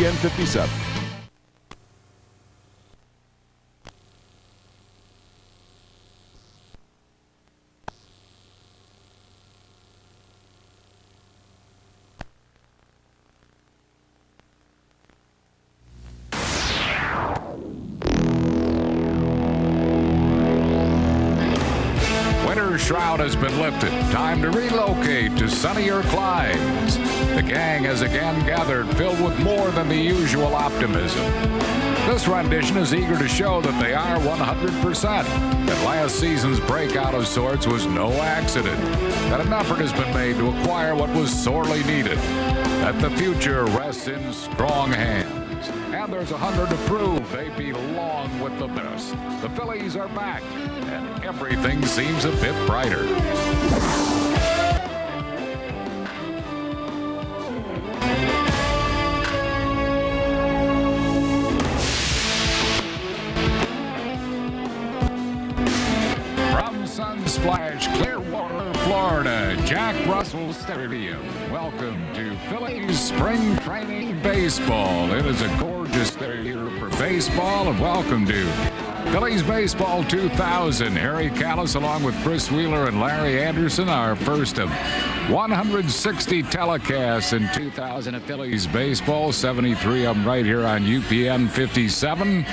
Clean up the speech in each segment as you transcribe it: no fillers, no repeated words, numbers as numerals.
UPN 57. Shroud has been lifted. Time to relocate to sunnier climes. The gang has again gathered, filled with more than the usual optimism. This rendition is eager to show that they are 100%. That last season's breakout of sorts was no accident. That an effort has been made to acquire what was sorely needed. That the future rests in strong hands. And there's a hunger to prove they belong with the best. The Phillies are back, and everything seems a bit brighter. From Sunsplash, Clearwater, Florida, Jack Russell Stadium. Welcome to Phillies Spring Training Baseball. It is a gorgeous day here for baseball, and welcome to Phillies Baseball 2000. Harry Callis along with Chris Wheeler and Larry Anderson, our first of 160 telecasts in 2000 of Phillies Baseball, 73 of them right here on UPN 57.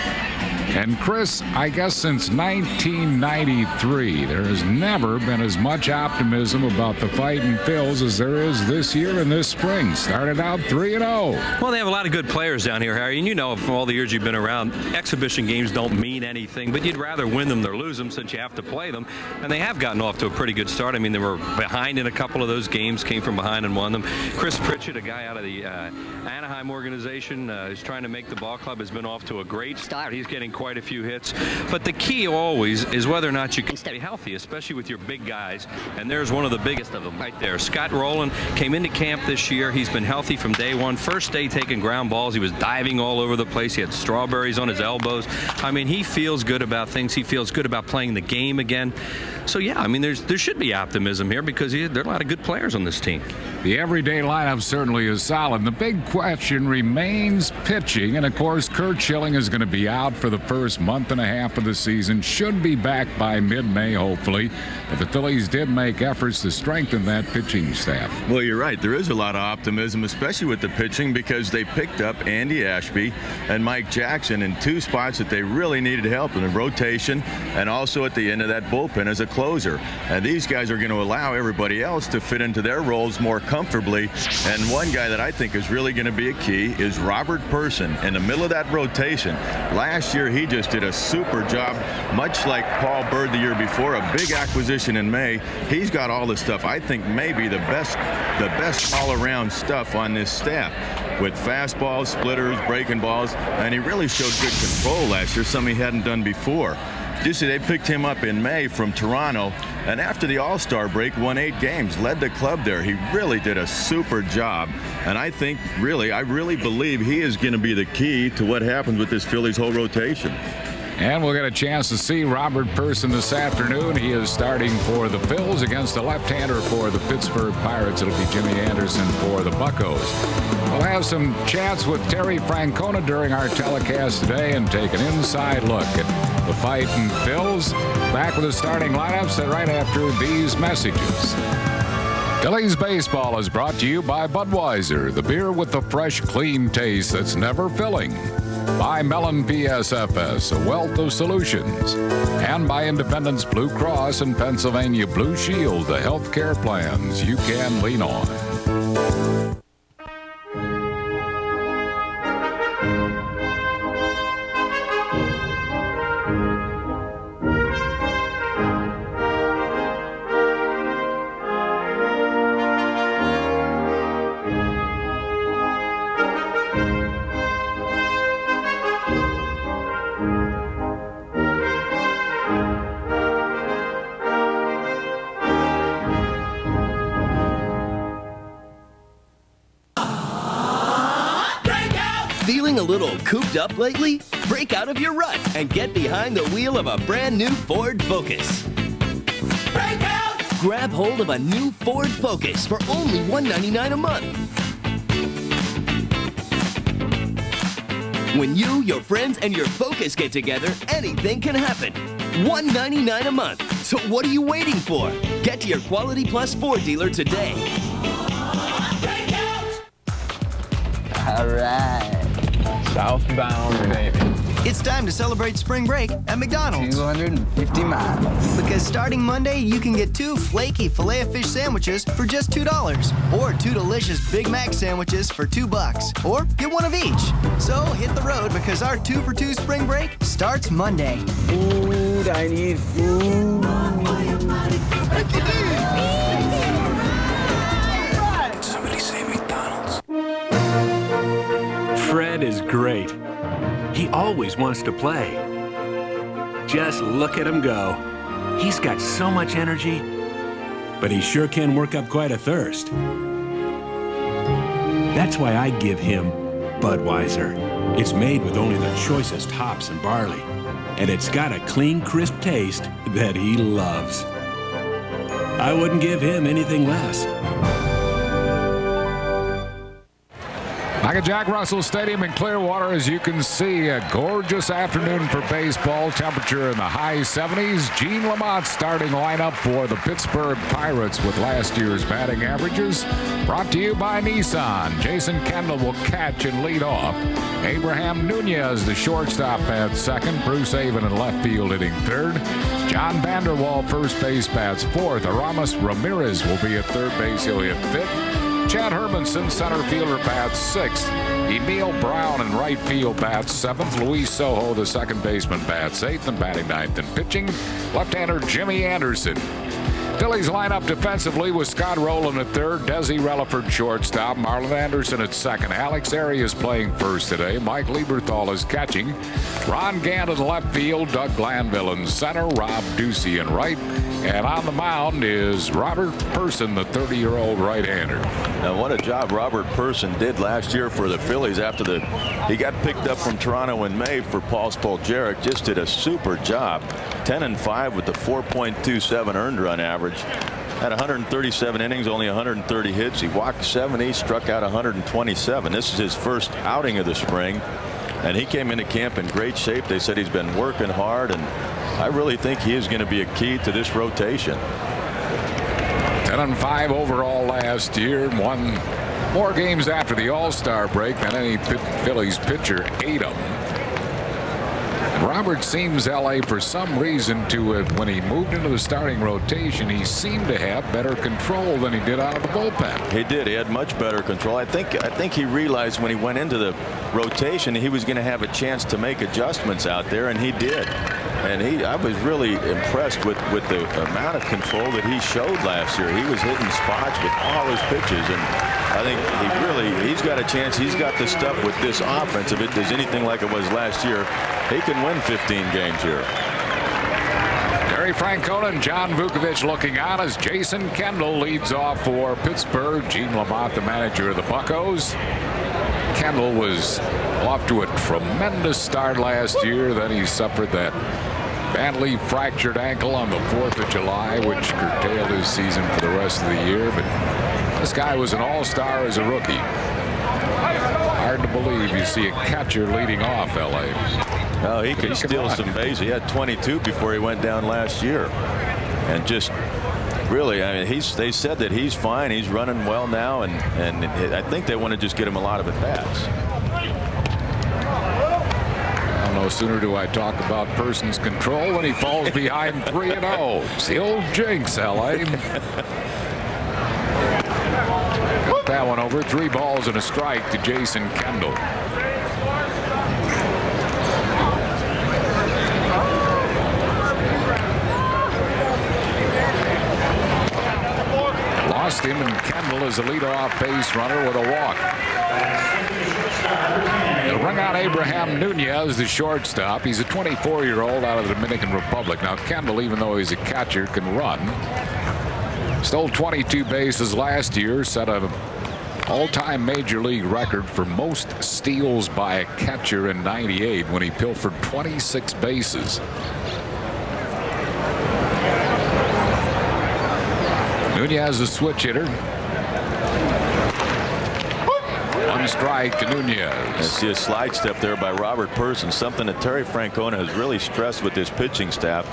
And Chris, I guess since 1993, there has never been as much optimism about the Fightin' Phils as there is this year and this spring. Started out 3-0. Well, they have a lot of good players down here, Harry. And you know from all the years you've been around, exhibition games don't mean anything, but you'd rather win them than lose them since you have to play them. And they have gotten off to a pretty good start. I mean, they were behind in a couple of those games, came from behind and won them. Chris Pritchett, a guy out of the Anaheim organization, who's trying to make the ball club, has been off to a great start. He's getting quite a few hits. But the key always is whether or not you can stay healthy, especially with your big guys. And there's one of the biggest of them right there. Scott Rowland came into camp this year. He's been healthy from day one. First day taking ground balls. He was diving all over the place. He had strawberries on his elbows. I mean, he feels good about things. He feels good about playing the game again. So, yeah, I mean, there should be optimism here because there are a lot of good players on this team. The everyday lineup certainly is solid. The big question remains pitching. And, of course, Kurt Schilling is going to be out for the first month and a half of the season. Should be back by mid-May, hopefully. But the Phillies did make efforts to strengthen that pitching staff. Well, you're right. There is a lot of optimism, especially with the pitching, because they picked up Andy Ashby and Mike Jackson in two spots that they really needed help in the rotation and also at the end of that bullpen as a closer. And these guys are going to allow everybody else to fit into their roles more comfortably. And one guy that I think is really going to be a key is Robert Person in the middle of that rotation. Last year, he just did a super job, much like Paul Bird the year before, a big acquisition in May. He's got all the stuff. I think maybe the best all-around stuff on this staff with fastballs, splitters, breaking balls, and he really showed good control last year, something he hadn't done before. You see, they picked him up in May from Toronto, and after the All-Star break, won 8 games, led the club there. He really did a super job, and I really believe he is going to be the key to what happens with this Phillies whole rotation. And we'll get a chance to see Robert Person this afternoon. He is starting for the Phils against a left-hander for the Pittsburgh Pirates. It'll be Jimmy Anderson for the Buccos. We'll have some chats with Terry Francona during our telecast today and take an inside look at the Fightin' Phils. Back with the starting lineups right after these messages. Phillies baseball is brought to you by Budweiser, the beer with the fresh, clean taste that's never filling. By Mellon PSFS, a wealth of solutions. And by Independence Blue Cross and Pennsylvania Blue Shield, the health care plans you can lean on. Feeling a little cooped up lately? Break out of your rut and get behind the wheel of a brand new Ford Focus. Break out! Grab hold of a new Ford Focus for only $199 a month. When you, your friends, and your focus get together, anything can happen. $1.99 a month. So what are you waiting for? Get to your Quality Plus Ford dealer today. All right. Southbound, baby. It's time to celebrate spring break at McDonald's. 250 miles. Because starting Monday, you can get 2 flaky Filet-O-Fish sandwiches for just $2. Or 2 delicious Big Mac sandwiches for $2. Or get one of each. So hit the road because our 2 for $2 spring break starts Monday. Food, I need food. Somebody say McDonald's. Fred is great. He always wants to play. Just look at him go. He's got so much energy, but he sure can work up quite a thirst. That's why I give him Budweiser. It's made with only the choicest hops and barley, and it's got a clean, crisp taste that he loves. I wouldn't give him anything less. Back at Jack Russell Stadium in Clearwater, as you can see, a gorgeous afternoon for baseball. Temperature in the high 70s. Gene Lamont's starting lineup for the Pittsburgh Pirates with last year's batting averages. Brought to you by Nissan. Jason Kendall will catch and lead off. Abraham Nunez, the shortstop, at second. Bruce Avon in left field hitting third. John Vanderwall, first base, bats fourth. Aramis Ramirez will be at third base. He'll hit fifth. Chad Hermanson, center fielder, bats sixth. Emil Brown in right field bats seventh. Luis Sojo, the second baseman, bats eighth, and batting ninth and pitching, left-hander Jimmy Anderson. Phillies line up defensively with Scott Rowland at third, Desi Relaford shortstop, Marlon Anderson at second. Alex Arias playing first today. Mike Lieberthal is catching. Ron Gant in left field, Doug Glanville in center, Rob Ducey in right. And on the mound is Robert Person, the 30-year-old right-hander. Now, what a job Robert Person did last year for the Phillies after he got picked up from Toronto in May for Paul Spoljarek. Just did a super job. 10-5 with the 4.27 earned run average. Had 137 innings, only 130 hits. He walked 70, struck out 127. This is his first outing of the spring, and he came into camp in great shape. They said he's been working hard, and I really think he is going to be a key to this rotation. 10-5 overall last year. Won more games after the All-Star break than any Phillies pitcher, 8 of them. Robert seems, L.A., for some reason to have, when he moved into the starting rotation, he seemed to have better control than he did out of the bullpen. He did. He had much better control. I think he realized when he went into the rotation he was going to have a chance to make adjustments out there, and he did. And I was really impressed with the amount of control that he showed last year. He was hitting spots with all his pitches, and I think he's got a chance. He's got the stuff with this offense. If it is anything like it was last year, he can win 15 games here. Terry Francona and John Vukovich looking on as Jason Kendall leads off for Pittsburgh. Gene Lamont, the manager of the Buccos. Kendall was off to a tremendous start last year. Then he suffered that badly fractured ankle on the 4th of July, which curtailed his season for the rest of the year. But this guy was an all-star as a rookie. Hard to believe you see a catcher leading off, L.A. Oh, he can steal some bases. He had 22 before he went down last year. And just really, I mean, they said that he's fine. He's running well now, and I think they want to just get him a lot of at-bats. No sooner do I talk about Person's control when he falls behind 3-0. It's the old jinx, L.A. Got that one over. 3 balls and a strike to Jason Kendall. Lost him, and Kendall is a leadoff base runner with a walk. They'll bring out Abraham Nunez, the shortstop. He's a 24-year-old out of the Dominican Republic. Now, Kendall, even though he's a catcher, can run. Stole 22 bases last year, set an all-time major league record for most steals by a catcher in '98 when he pilfered 26 bases. Nunez, a switch hitter. 1 strike to I Nunez. see a slide step there by Robert Person. Something that Terry Francona has really stressed with his pitching staff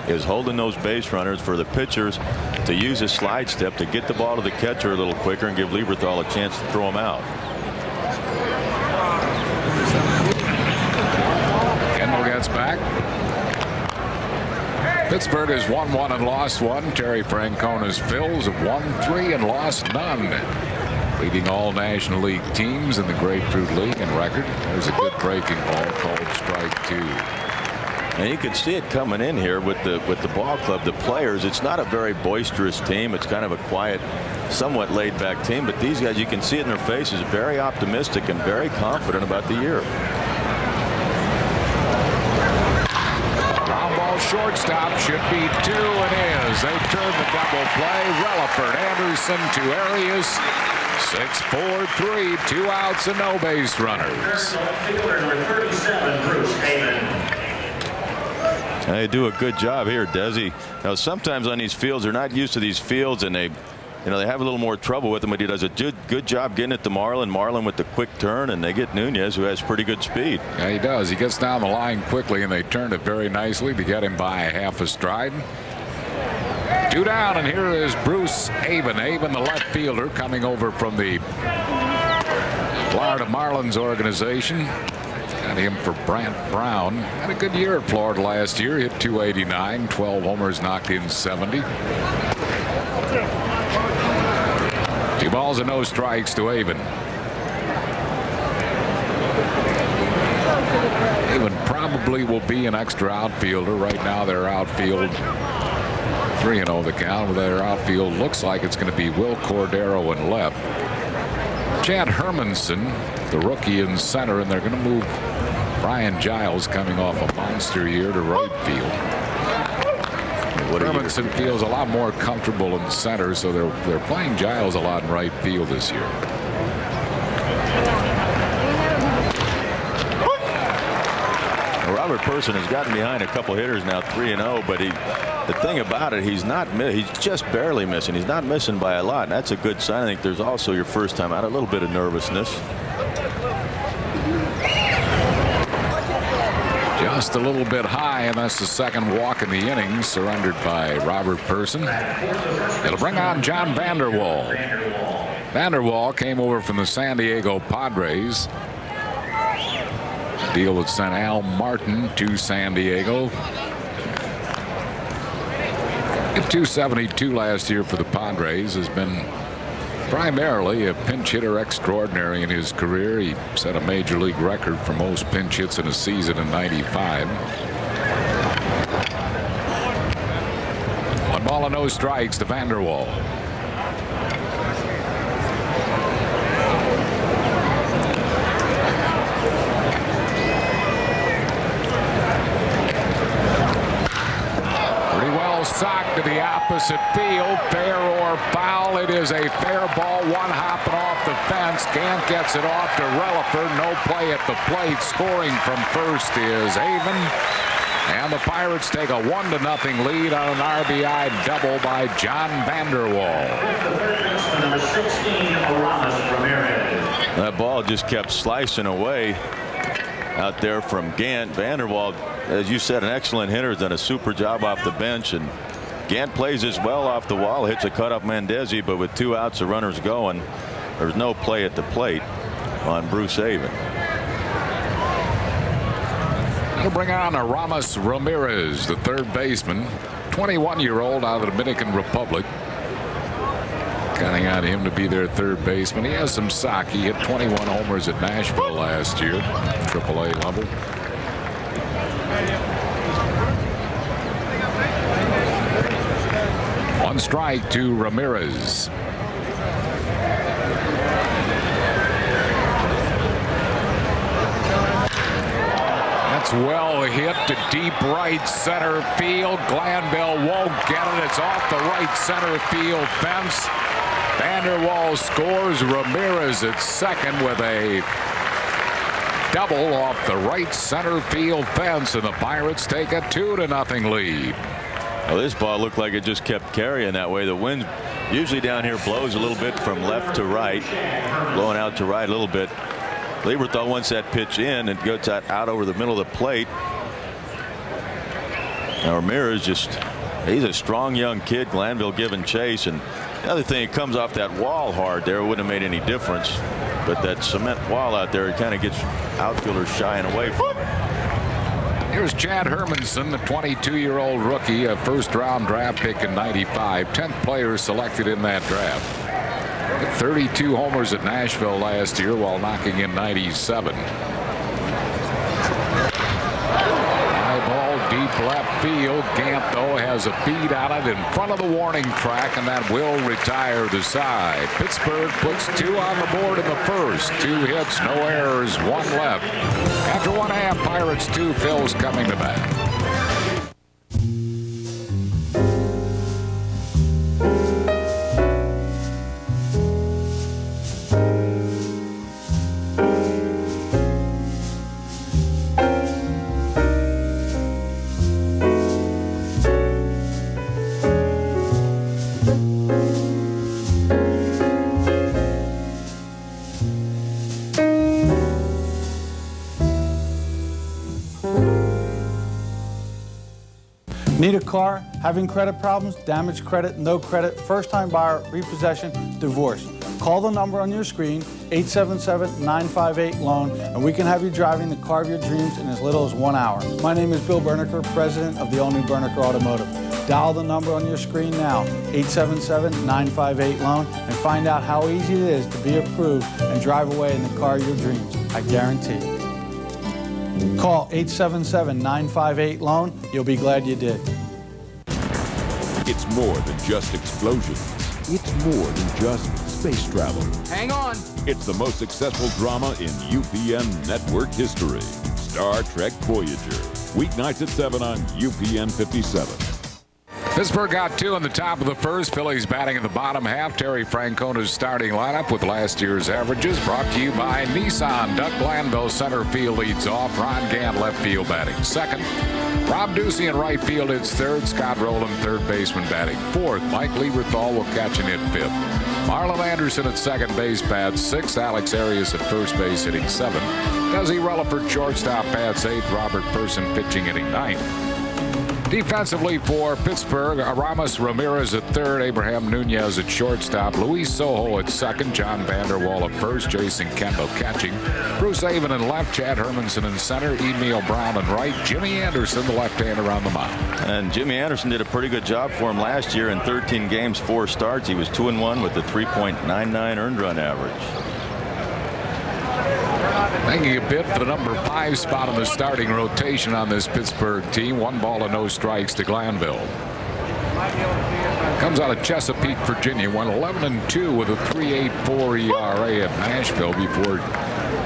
is holding those base runners for the pitchers to use a slide step to get the ball to the catcher a little quicker and give Lieberthal a chance to throw him out. Kendall gets back. Pittsburgh has won 1 and lost 1. Terry Francona's Phils have won 3 and lost none. Leading all National League teams in the Grapefruit League in record. There's a good breaking ball called strike 2. And you can see it coming in here with the ball club, the players. It's not a very boisterous team. It's kind of a quiet, somewhat laid back team. But these guys, you can see it in their faces, very optimistic and very confident about the year. Ground ball shortstop should be 2 and is. They turn the double play. Relaford, Anderson to Arias. 6-4-3, 2 outs and no base runners. They do a good job here, Desi. Now sometimes on these fields, they're not used to these fields, and they have a little more trouble with them. But he does a good job getting it to Marlin. Marlin with the quick turn, and they get Nunez, who has pretty good speed. Yeah, he does. He gets down the line quickly, and they turned it very nicely to get him by half a stride. 2 down, and here is Bruce Avon. Avon, the left fielder, coming over from the Florida Marlins organization. Got him for Brant Brown. Had a good year at Florida last year. Hit .289, 12 homers, knocked in 70. 2 balls and no strikes to Avon. Avon probably will be an extra outfielder. Right now, their outfield 3-0 the count. Their outfield looks like it's going to be Will Cordero in left. Chad Hermanson, the rookie in center, and they're going to move Brian Giles, coming off a monster year, to right field. Hermanson feels a lot more comfortable in center, so they're playing Giles a lot in right field this year. Robert Person has gotten behind a couple hitters now, 3-0, but the thing about it, he's just barely missing. He's not missing by a lot, and that's a good sign. I think there's also your first time out, a little bit of nervousness. Just a little bit high, and that's the second walk in the inning, surrendered by Robert Person. It'll bring on John Vanderwall. Vanderwall came over from the San Diego Padres. Deal that sent Al Martin to San Diego. Hit .272 last year for the Padres. Has been primarily a pinch hitter extraordinary in his career. He set a major league record for most pinch hits in a season in '95. 1 ball and no strikes to Vanderwall. Sock to the opposite field, fair or foul. It is a fair ball, 1 hopping off the fence. Gant gets it off to Relaford. No play at the plate. Scoring from first is Avon, and the Pirates take a 1-0 lead on an RBI double by John Vanderwall. That ball just kept slicing away out there from Gant. Vanderwall, as you said, an excellent hitter, has done a super job off the bench, and Gant plays as well off the wall, hits a cut off Mendezi, but with 2 outs, the runners going, there's no play at the plate on Bruce Avon. That'll bring on Aramis Ramirez, the third baseman, 21-year-old out of the Dominican Republic. Counting on him to be their third baseman. He has some sock. He hit 21 homers at Nashville last year, AAA level. One strike to Ramirez. That's well hit to deep right center field. Glanville won't get it. It's off the right center field fence. Vanderwall scores. Ramirez at second with a double off the right center field fence, and the Pirates take a 2-0 lead. Well, this ball looked like it just kept carrying that way. The wind usually down here blows a little bit from left to right, blowing out to right a little bit. Lieberthal wants that pitch in and goes out over the middle of the plate. Now Ramirez he's a strong young kid. Glanville giving chase, and the other thing, it comes off that wall hard there. It wouldn't have made any difference, but that cement wall out there, it kind of gets outfielders shying away from it. Here's Chad Hermanson, the 22-year-old rookie, a first-round draft pick in '95, 10th player selected in that draft. Hit 32 homers at Nashville last year while knocking in 97. Deep left field. Gant, though, has a beat on it in front of the warning track, and that will retire the side. Pittsburgh puts 2 on the board in the first. 2 hits, no errors, 1 left. After 1/2, Pirates 2, Phil's coming to bat. Need a car? Having credit problems? Damaged credit? No credit? First-time buyer? Repossession? Divorce? Call the number on your screen, 877-958-LOAN, and we can have you driving the car of your dreams in as little as 1 hour. My name is Bill Berniker, president of the all-new Berniker Automotive. Dial the number on your screen now, 877-958-LOAN, and find out how easy it is to be approved and drive away in the car of your dreams. I guarantee it. Call 877-958-LOAN. You'll be glad you did. It's more than just explosions. It's more than just space travel. Hang on. It's the most successful drama in UPN network history. Star Trek Voyager. Weeknights at 7 on UPN 57. Pittsburgh got 2 in the top of the first. Phillies batting in the bottom half. Terry Francona's starting lineup with last year's averages. Brought to you by Nissan. Doug Glanville center field leads off. Ron Gant left field batting second. Rob Ducey in right field hits third. Scott Rowland third baseman batting fourth. Mike Lieberthal will catch and hit fifth. Marlon Anderson at second base bats sixth. Alex Arias at first base hitting seventh. Desi Rutherford shortstop bats eighth. Robert Person pitching hitting ninth. Defensively for Pittsburgh, Aramis Ramirez at third, Abraham Nunez at shortstop, Luis Sojo at second, John Vanderwall at first, Jason Kendall catching, Bruce Avon in left, Chad Hermanson in center, Emil Brown in right, Jimmy Anderson, the left-hander on the mound. And Jimmy Anderson did a pretty good job for him last year in 13 games, 4 starts. He was 2-1 with a 3.99 earned run average. Making a bid for the number 5 spot in the starting rotation on this Pittsburgh team. 1 ball and no strikes to Glanville. Comes out of Chesapeake, Virginia. Went 11-2 with a 3.84 ERA at Nashville before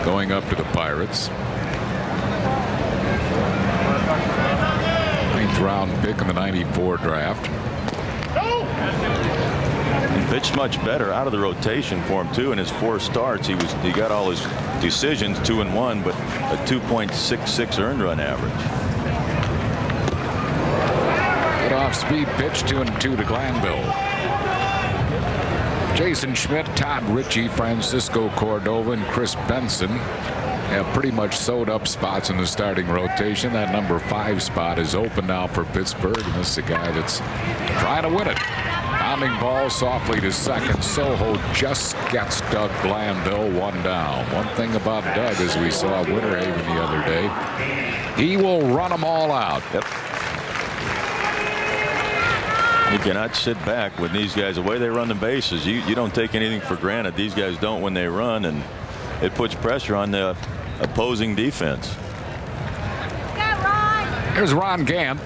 going up to the Pirates. 9th round pick in the '94 draft. He pitched much better out of the rotation for him too. In his 4 starts, he got all his decisions 2-1, but a 2.66 earned run average. Good off-speed pitch, 2-2 to Glanville. Jason Schmidt, Todd Ritchie, Francisco Cordova, and Chris Benson have pretty much sewed up spots in the starting rotation. That number 5 spot is open now for Pittsburgh, and this is a guy that's trying to win it. Pounding ball softly to second. Soho just gets Doug Glanville 1 down. One thing about Doug, as we saw at Winter Haven the other day, he will run them all out. Yep. You cannot sit back with these guys. The way they run the bases, you don't take anything for granted. These guys don't when they run, and it puts pressure on the opposing defense. Here's Ron Gant.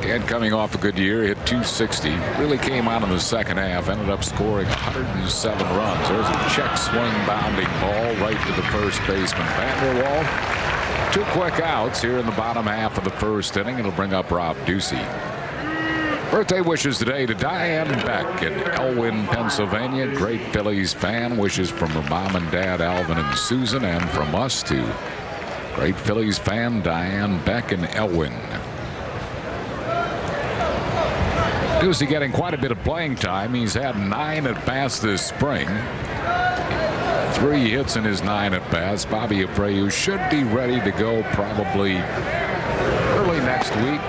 Gant coming off a good year, hit 260. Really came out in the second half. Ended up scoring 107 runs. There's a check swing bounding ball right to the first baseman Vanderwall. 2 quick outs here in the bottom half of the first inning. It'll bring up Rob Ducey. Birthday wishes today to Diane Beck in Elwyn, Pennsylvania. Great Phillies fan. Wishes from her mom and dad, Alvin and Susan, and from us too. Great Phillies fan Diane Beck in Elwyn. Ducey getting quite a bit of playing time. He's had 9 at-bats this spring. 3 hits in his 9 at-bats. Bobby Abreu should be ready to go probably early next week.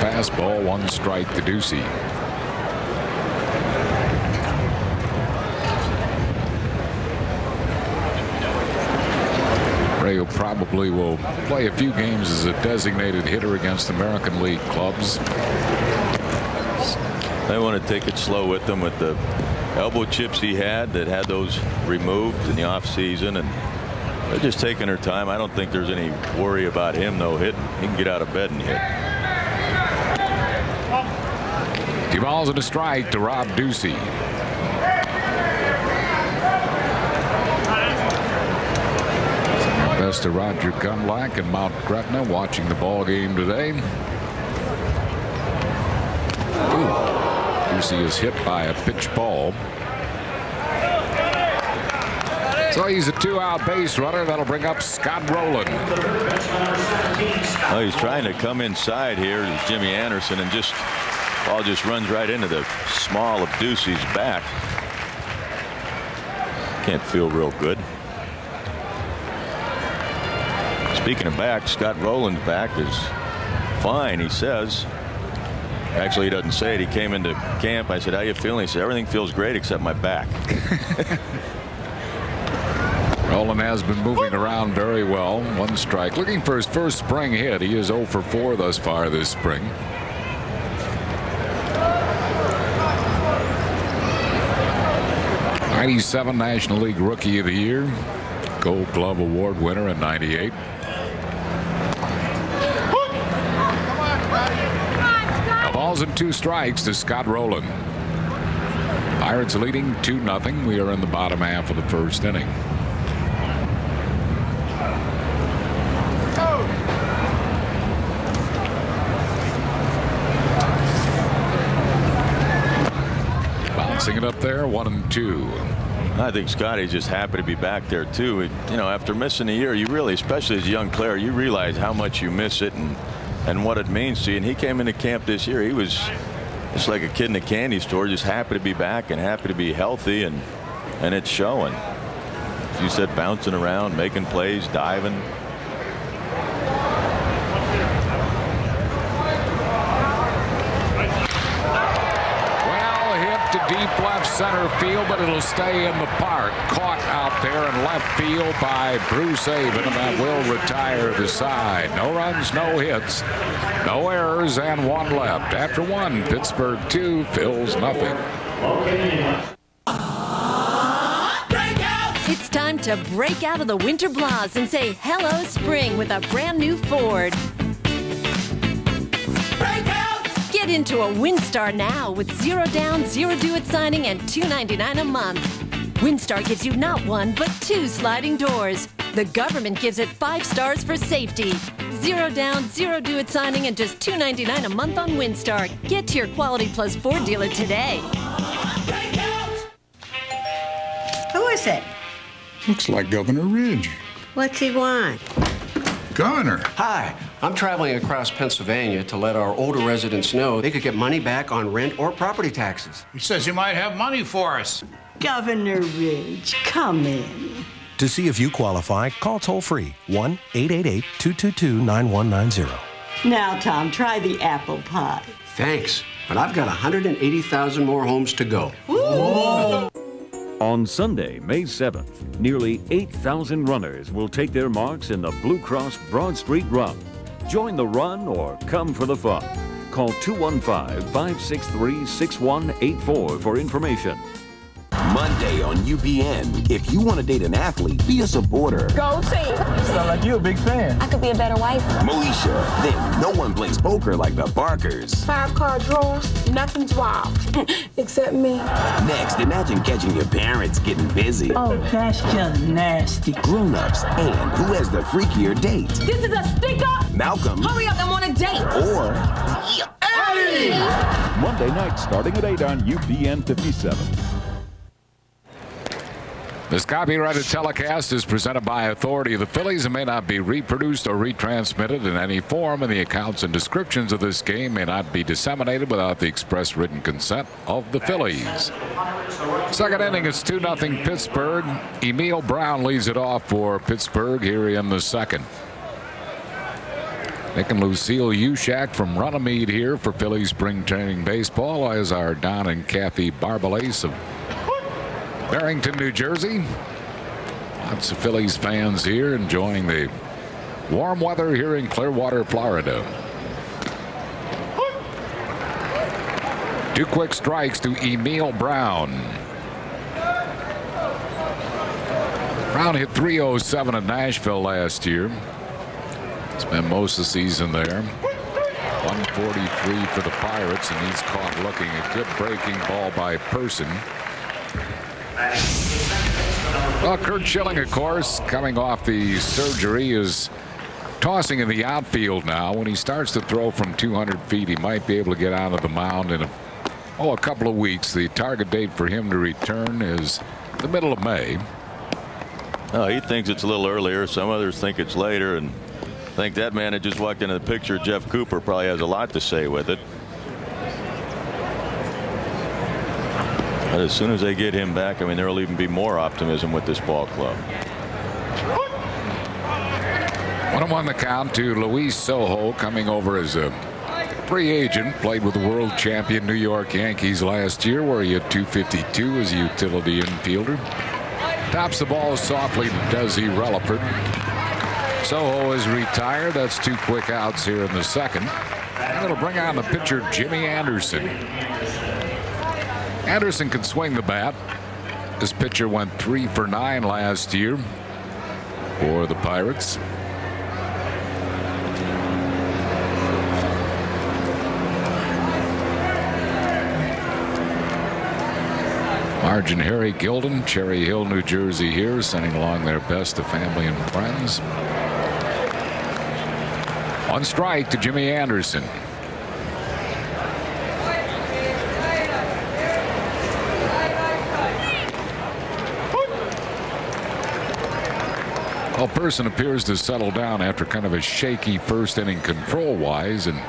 Fastball, 1 strike to Ducey. Abreu probably will play a few games as a designated hitter against American League clubs. They want to take it slow with him with the elbow chips he had those removed in the offseason, and they're just taking their time. I don't think there's any worry about him though hitting. He can get out of bed and hit. 2 balls and a strike to Rob Ducey. Best to Roger Gunlack and Mount Gretna watching the ball game today. Ducey is hit by a pitch ball. So he's a 2-out base runner. That'll bring up Scott Rowland. Oh, he's trying to come inside here as Jimmy Anderson, and ball just runs right into the small of Ducey's back. Can't feel real good. Speaking of back, Scott Rowland's back is fine, he says. Actually, he doesn't say it. He came into camp. I said, how you feeling? He said, everything feels great except my back. Rowland has been moving around very well. 1 strike. Looking for his first spring hit. He is 0 for 4 thus far this spring. '97 National League Rookie of the Year. Gold Glove Award winner in '98. Balls and 2 strikes to Scott Rowland. Pirates leading 2-0. We are in the bottom half of the first inning. Bouncing it up there, 1-2. I think Scotty's just happy to be back there too. You know, after missing a year, you really, especially as a young player, you realize how much you miss it and what it means to you. And he came into camp this year. He was just like a kid in a candy store, just happy to be back and happy to be healthy, and it's showing. As you said, bouncing around, making plays, diving. To deep left center field, but it'll stay in the park. Caught out there in left field by Bruce Avon, and that will retire the side. No runs, no hits, no errors, and 1 left. After 1, Pittsburgh 2, Phillies nothing. It's time to break out of the winter blahs and say hello spring with a brand new Ford. Get into a WinStar now with 0 down, 0 do-it signing and $2.99 a month. WinStar gives you not 1, but 2 sliding doors. The government gives it 5 stars for safety. 0 down, 0 do-it signing and just $2.99 a month on WinStar. Get to your Quality Plus Ford dealer today. Who is it? Looks like Governor Ridge. What's he want? Governor. Hi, I'm traveling across Pennsylvania to let our older residents know they could get money back on rent or property taxes. He says he might have money for us. Governor Ridge, come in. To see if you qualify, call toll-free 1-888-222-9190. Now, Tom, try the apple pie. Thanks, but I've got 180,000 more homes to go. Ooh. On Sunday, May 7th, nearly 8,000 runners will take their marks in the Blue Cross Broad Street Run. Join the run or come for the fun. Call 215-563-6184 for information. Monday on UPN. If you want to date an athlete, be a supporter. Go team. Sound like you a big fan. I could be a better wife. Moesha. Then no one plays poker like the Barkers. 5-card draws, nothing's wild. Except me. Next, imagine catching your parents getting busy. Oh, that's just nasty. Grown-ups. And who has the freakier date? This is a stick-up. Malcolm. Hurry up, I'm on a date. Or Eddie. Monday night starting at 8 on UPN 57. This copyrighted telecast is presented by authority of the Phillies and may not be reproduced or retransmitted in any form, and the accounts and descriptions of this game may not be disseminated without the express written consent of the Phillies. Second inning, it's 2-0 Pittsburgh. Emil Brown leads it off for Pittsburgh here in the second. Nick and Lucille Ushak from Runnymede here for Phillies spring training baseball, as are Don and Kathy Barbalace of Barrington, New Jersey. Lots of Phillies fans here enjoying the warm weather here in Clearwater, Florida. 2 quick strikes to Emil Brown. Brown hit .307 at Nashville last year. Spent most of the season there. 143 for the Pirates, and he's caught looking a good breaking ball by Person. Well, Kurt Schilling, of course, coming off the surgery, is tossing in the outfield now. When he starts to throw from 200 feet, he might be able to get out of the mound in a couple of weeks. The target date for him to return is the middle of May. Oh, he thinks it's a little earlier. Some others think it's later, and I think that man that just walked into the picture, Jeff Cooper, probably has a lot to say with it. But as soon as they get him back, I mean, there will even be more optimism with this ball club. 1-1 the count to Luis Sojo, coming over as a free agent. Played with the world champion New York Yankees last year, where he had .252 as a utility infielder. Tops the ball softly to Desi Relaford. Sojo is retired. That's 2 quick outs here in the second. And it'll bring on the pitcher Jimmy Anderson. Anderson can swing the bat. This pitcher went 3 for 9 last year for the Pirates. Marge and Harry Gilden, Cherry Hill, New Jersey here, sending along their best to family and friends. 1 strike to Jimmy Anderson. Well, Person appears to settle down after kind of a shaky first inning control-wise, and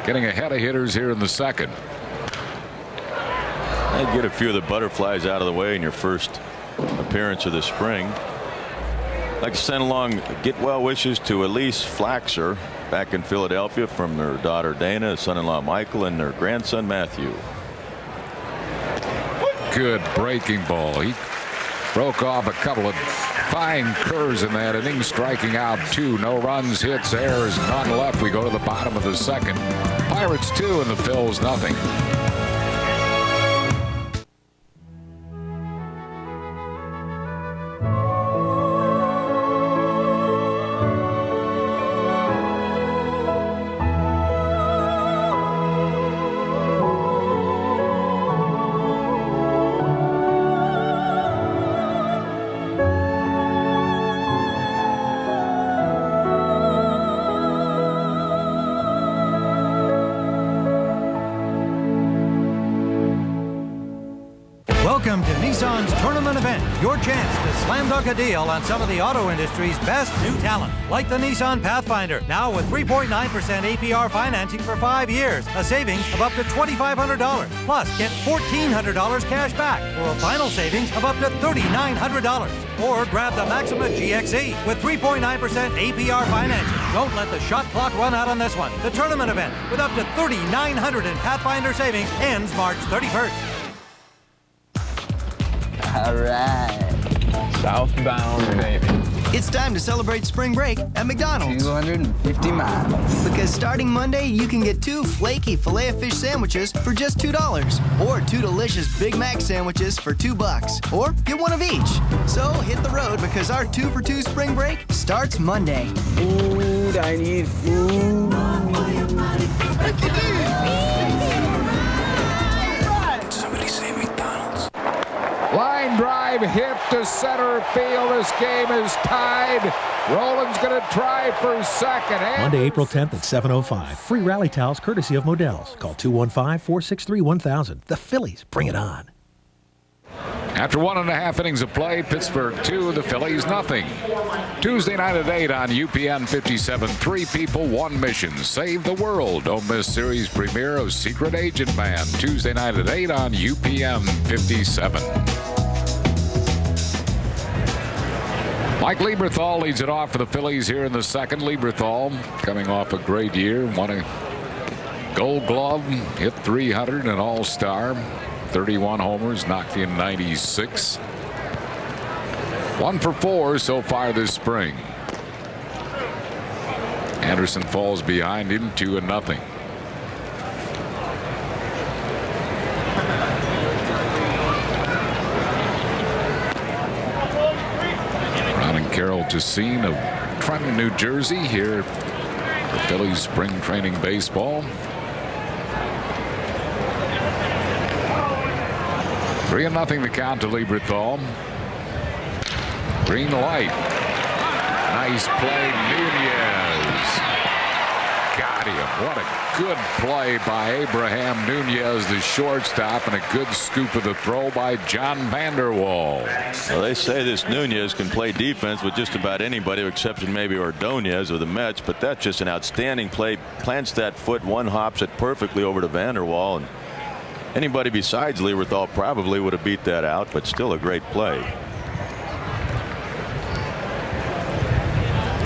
getting ahead of hitters here in the second. And get a few of the butterflies out of the way in your first appearance of the spring. I'd like to send along get well wishes to Elise Flaxer back in Philadelphia from their daughter Dana, son-in-law Michael, and their grandson Matthew. Good breaking ball. He broke off a couple of fine curves in that inning, striking out 2. No runs, hits, errors, none left. We go to the bottom of the second. Pirates 2 and the Phils nothing. Welcome to Nissan's tournament event. Your chance to slam dunk a deal on some of the auto industry's best new talent. Like the Nissan Pathfinder, now with 3.9% APR financing for 5 years. A savings of up to $2,500. Plus, get $1,400 cash back for a final savings of up to $3,900. Or grab the Maxima GXE with 3.9% APR financing. Don't let the shot clock run out on this one. The tournament event with up to $3,900 in Pathfinder savings ends March 31st. All right. Southbound, baby. It's time to celebrate spring break at McDonald's. 250 miles. Because starting Monday, you can get 2 flaky Filet-O-Fish sandwiches for just $2. Or 2 delicious Big Mac sandwiches for $2. Or get 1 of each. So hit the road because our 2 for 2 spring break starts Monday. Food, I need food. Somebody say McDonald's. Line drive hit to center field. This game is tied. Roland's going to try for second. Monday, April 10th at 7:05. Free rally towels courtesy of Modell's. Call 215-463-1000. The Phillies, bring it on. After 1.5 innings of play, Pittsburgh 2, the Phillies nothing. Tuesday night at 8 on UPN 57. 3 people, 1 mission. Save the world. Don't miss series premiere of Secret Agent Man. Tuesday night at 8 on UPN 57. Mike Lieberthal leads it off for the Phillies here in the second. Lieberthal coming off a great year. Won a Gold Glove, hit 300, an All-Star. 31 homers, knocked in 96. 1 for 4 so far this spring. Anderson falls behind him 2-0. Ron and Carol Tessine of Trenton, New Jersey here for Phillies spring training baseball. 3-0 the count to Lieberthal. Green light. Nice play, Nunez. Got him. What a good play by Abraham Nunez, the shortstop, and a good scoop of the throw by John Vanderwall. Well, they say this Nunez can play defense with just about anybody, with exception maybe Ordonez or the Mets, but that's just an outstanding play. Plants that foot, one hops it perfectly over to Vanderwall, and anybody besides Lieberthal probably would have beat that out, but still a great play.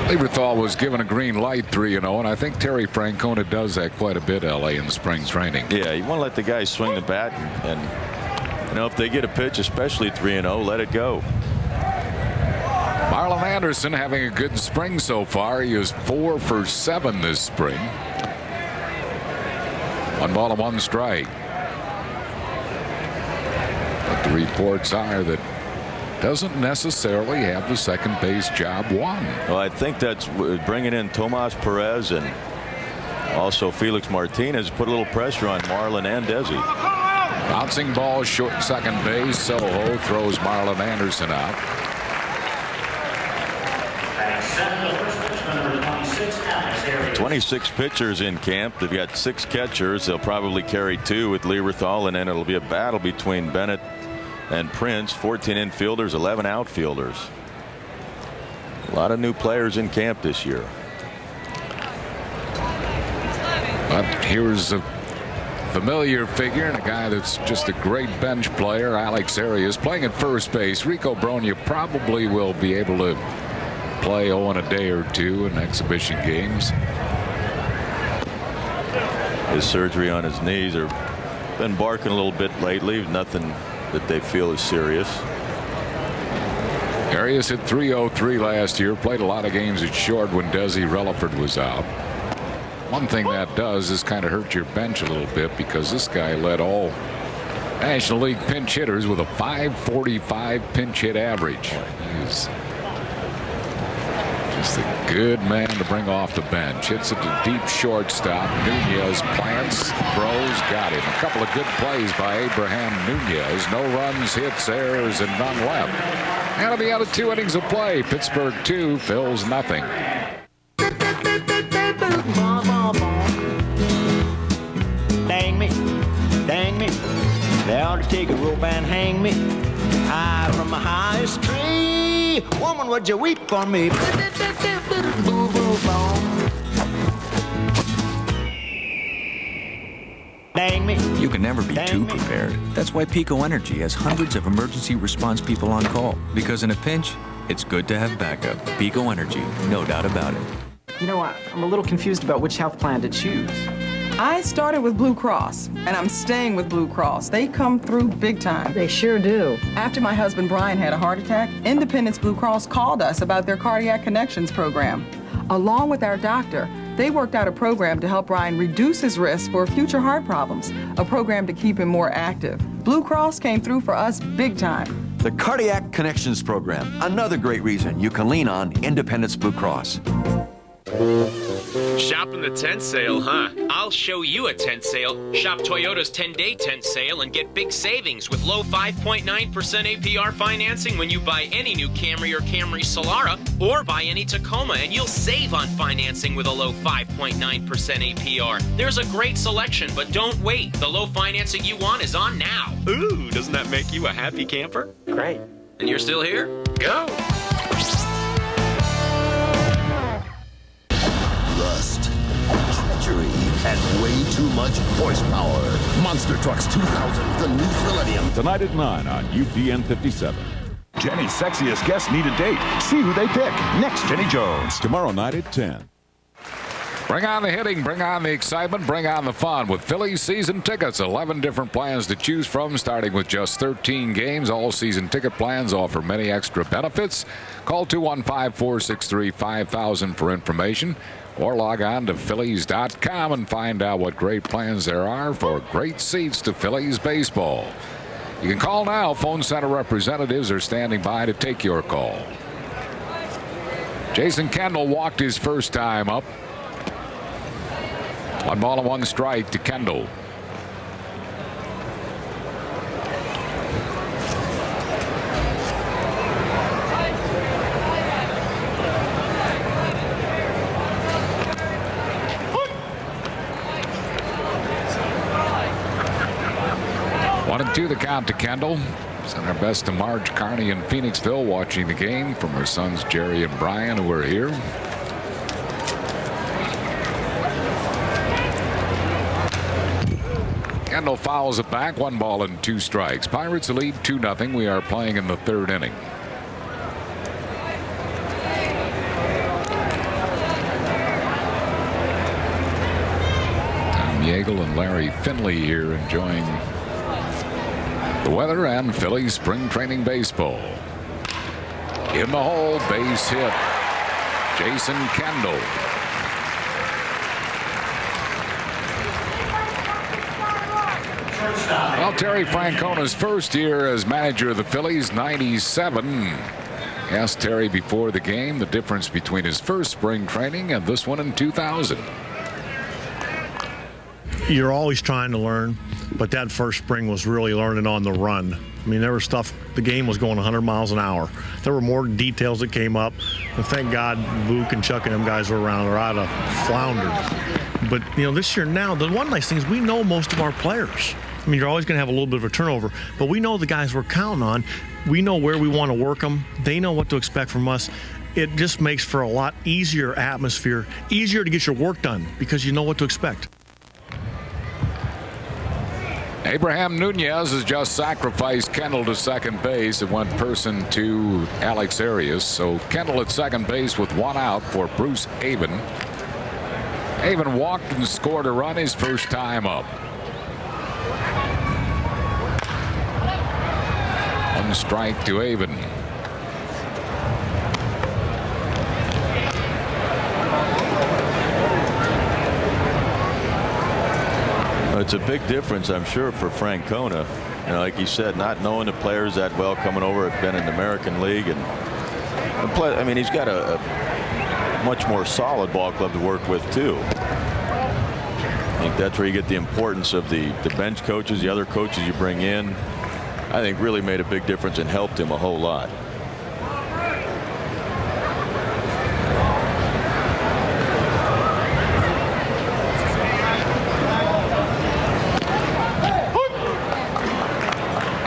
Lieberthal was given a green light 3-0, and I think Terry Francona does that quite a bit, LA, in spring training. Yeah, you want to let the guys swing the bat, and you know, if they get a pitch, especially 3-0, let it go. Marlon Anderson having a good spring so far. He is 4 for 7 this spring. 1 ball and 1 strike. But the reports are that doesn't necessarily have the second base job won. Well, I think that's bringing in Tomas Perez and also Felix Martinez put a little pressure on Marlon and Desi. Bouncing ball short second base. Soho throws Marlon Anderson out. 26 pitchers in camp. They've got 6 catchers. They'll probably carry 2 with Lieberthal, and then it'll be a battle between Bennett and Prince. 14 infielders, 11 outfielders. A lot of new players in camp this year. But here's a familiar figure and a guy that's just a great bench player. Alex Arias playing at first base. Rico Brogna probably will be able to play in a day or 2 in exhibition games. His surgery on his knees are been barking a little bit lately. Nothing that they feel is serious. Arias hit .303 last year. Played a lot of games at short when Desi Relaford was out. One thing that does is kind of hurt your bench a little bit, because this guy led all National League pinch hitters with a .545 pinch hit average. He's just a good man to bring off the bench. Hits it to deep shortstop. Nunez plants, throws, got him. A couple of good plays by Abraham Nunez. No runs, hits, errors, and none left. That'll be out of 2 innings of play. Pittsburgh 2, Phils nothing. Dang me, dang me. They ought to take a rope and hang me high from the highest tree. Woman, would you weep for me? Boo, boo, Dang me. You can never be too prepared. That's why Pico Energy has hundreds of emergency response people on call. Because in a pinch, it's good to have backup. Pico Energy, no doubt about it. You know what? I'm a little confused about which health plan to choose. I started with Blue Cross, and I'm staying with Blue Cross. They come through big time. They sure do. After my husband Brian had a heart attack, Independence Blue Cross called us about their Cardiac Connections program. Along with our doctor, they worked out a program to help Brian reduce his risk for future heart problems, a program to keep him more active. Blue Cross came through for us big time. The Cardiac Connections program, another great reason you can lean on Independence Blue Cross. Shopping the tent sale, huh? I'll show you a tent sale. Shop Toyota's 10-day tent sale and get big savings with low 5.9% APR financing when you buy any new Camry or Camry Solara, or buy any Tacoma, and you'll save on financing with a low 5.9% APR. There's a great selection, but don't wait. The low financing you want is on now. Ooh, doesn't that make you a happy camper? Great. And you're still here? Go. Rust, treachery, and way too much horsepower. Monster Trucks 2000, the new Millennium. Tonight at 9 on UPN 57. Jenny's sexiest guests need a date. See who they pick. Next, Jenny Jones. Tomorrow night at 10. Bring on the hitting, bring on the excitement, bring on the fun with Phillies season tickets. 11 different plans to choose from, starting with just 13 games. All season ticket plans offer many extra benefits. Call 215-463-5000 for information, or log on to Phillies.com and find out what great plans there are for great seats to Phillies baseball. You can call now. Phone center representatives are standing by to take your call. Jason Kendall walked his first time up. 1 ball and 1 strike to Kendall. One and 2 the count to Kendall. Send our best to Marge Carney in Phoenixville watching the game from her sons Jerry and Brian, who are here. Kendall fouls it back. 1 ball and 2 strikes. Pirates lead 2-0. We are playing in the 3rd inning. Tom Yeagle and Larry Finley here enjoying the weather and Phillies spring training baseball. In the hole, base hit. Jason Kendall. Well, Terry Francona's first year as manager of the Phillies, 97. Asked Terry before the game the difference between his first spring training and this one in 2000. You're always trying to learn, but that first spring was really learning on the run. I mean, there was stuff, the game was going 100 miles an hour. There were more details that came up, and thank God Vuk and Chuck and them guys were around, or I'd have floundered. But, you know, this year now, the one nice thing is we know most of our players. I mean, you're always going to have a little bit of a turnover, but we know the guys we're counting on. We know where we want to work them. They know what to expect from us. It just makes for a lot easier atmosphere, easier to get your work done because you know what to expect. Abraham Nunez has just sacrificed Kendall to second base. It went person to Alex Arias. So Kendall at second base with 1 out for Bruce Avon. Avon walked and scored a run his first time up. 1 strike to Avon. It's a big difference, I'm sure, for Francona. You know, like he said, not knowing the players that well coming over, have been in the American League, and I mean, he's got a much more solid ball club to work with too. I think that's where you get the importance of the bench coaches, the other coaches you bring in. I think really made a big difference and helped him a whole lot.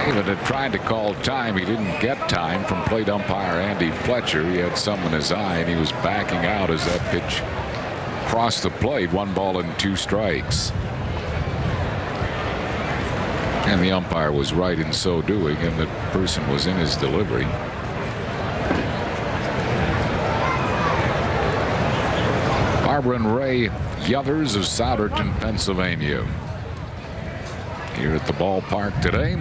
Avon had tried to call time. He didn't get time from plate umpire Andy Fletcher. He had some in his eye, and he was backing out as that pitch crossed the plate. 1 ball and 2 strikes. And the umpire was right in so doing, and the person was in his delivery. Barbara and Ray Yothers of Souderton, Pennsylvania, here at the ballpark today.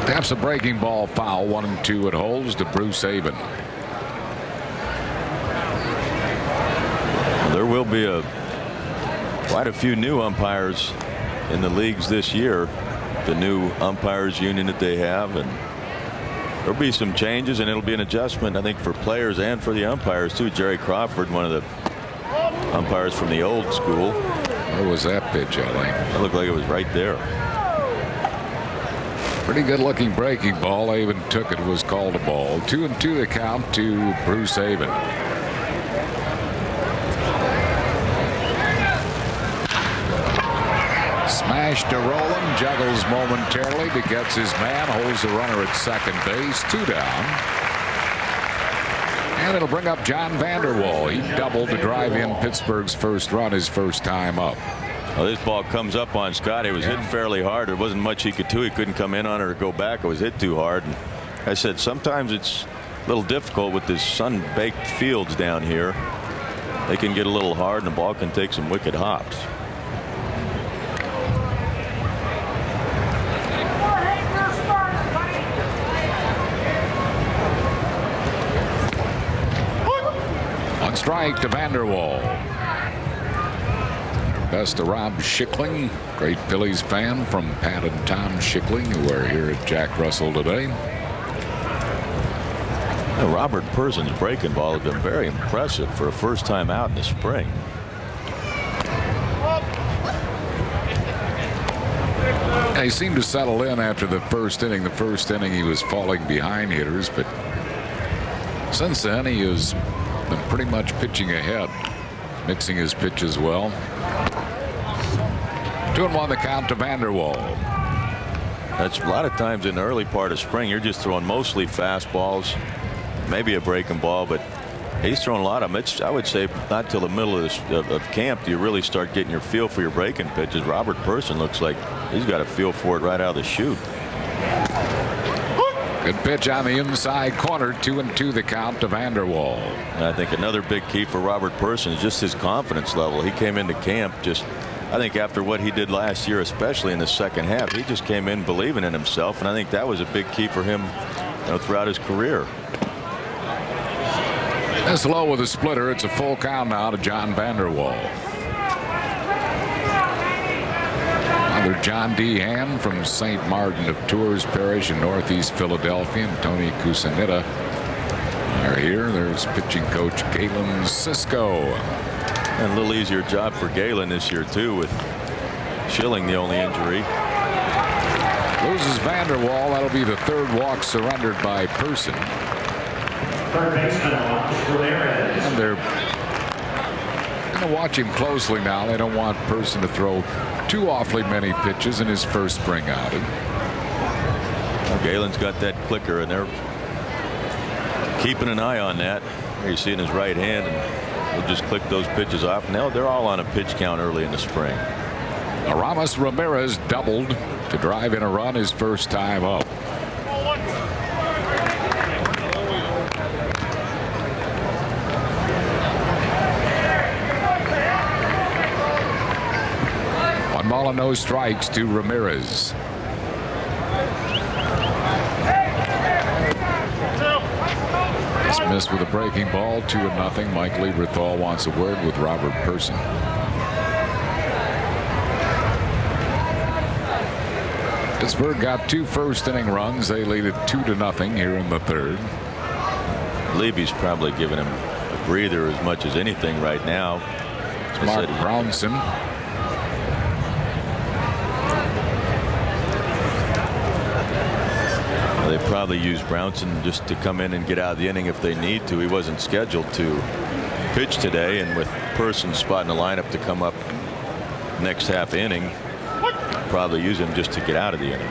Taps a breaking ball foul. 1 and 2 it holds to Bruce Avon. There will be quite a few new umpires in the leagues this year. The new umpires union that they have, and there'll be some changes, and it'll be an adjustment, I think, for players and for the umpires too. Jerry Crawford, one of the umpires from the old school. Where was that pitch, Ellie? It looked like it was right there. Pretty good looking breaking ball. Avon took it, was called a ball. 2 and 2 the count to Bruce Avon. Smash to Rowland, juggles momentarily, but gets his man, holds the runner at second base, 2 down. And it'll bring up John Vanderwall. He doubled to drive in Pittsburgh's first run, his first time up. Well, this ball comes up on Scott. It was hit fairly hard. There wasn't much he could do. He couldn't come in on it or go back. It was hit too hard. And I said sometimes it's a little difficult with this sun-baked fields down here. They can get a little hard and the ball can take some wicked hops. On strike to Vanderwall. Best to Rob Schickling, great Phillies fan from Pat and Tom Schickling, who are here at Jack Russell today. Robert Person's breaking ball has been very impressive for a first time out in the spring. He seemed to settle in after the first inning. The first inning he was falling behind hitters, but since then he has been pretty much pitching ahead, mixing his pitches well. 2-1 the count to Vanderwall. That's a lot of times in the early part of spring, you're just throwing mostly fastballs, maybe a breaking ball, but he's throwing a lot of them. I would say not till the middle of camp do you really start getting your feel for your breaking pitches. Robert Person looks like he's got a feel for it right out of the chute. Good pitch on the inside corner. 2-2 the count to Vanderwall. And I think another big key for Robert Person is just his confidence level. He came into camp just, I think after what he did last year, especially in the second half, he just came in believing in himself, and I think that was a big key for him, throughout his career. That's low with a splitter. It's a full count now to John Vanderwall. Father John D. Hand from St. Martin of Tours Parish in northeast Philadelphia, and Tony Cusanetta are here. There's pitching coach Galen Cisco. And a little easier job for Galen this year too, with Schilling the only injury. Loses Vanderwall. That'll be the third walk surrendered by Person. And they're going to watch him closely now. They don't want Person to throw too awfully many pitches in his first spring outing. Well, Galen's got that clicker, and they're keeping an eye on that. There you see in his right hand, and he'll just click those pitches off. Now they're all on a pitch count early in the spring. Aramis Ramirez doubled to drive in a run his first time up. One ball and no strikes to Ramirez. Dismissed with a breaking ball, 2-0. Mike Lieberthal wants a word with Robert Person. Pittsburgh got 2 first-inning runs. They lead it 2-0 here in the third. Levy's probably giving him a breather as much as anything right now. It's Mark Brownson. They probably use Brownson just to come in and get out of the inning if they need to. He wasn't scheduled to pitch today, and with Person spot in the lineup to come up next half inning, probably use him just to get out of the inning.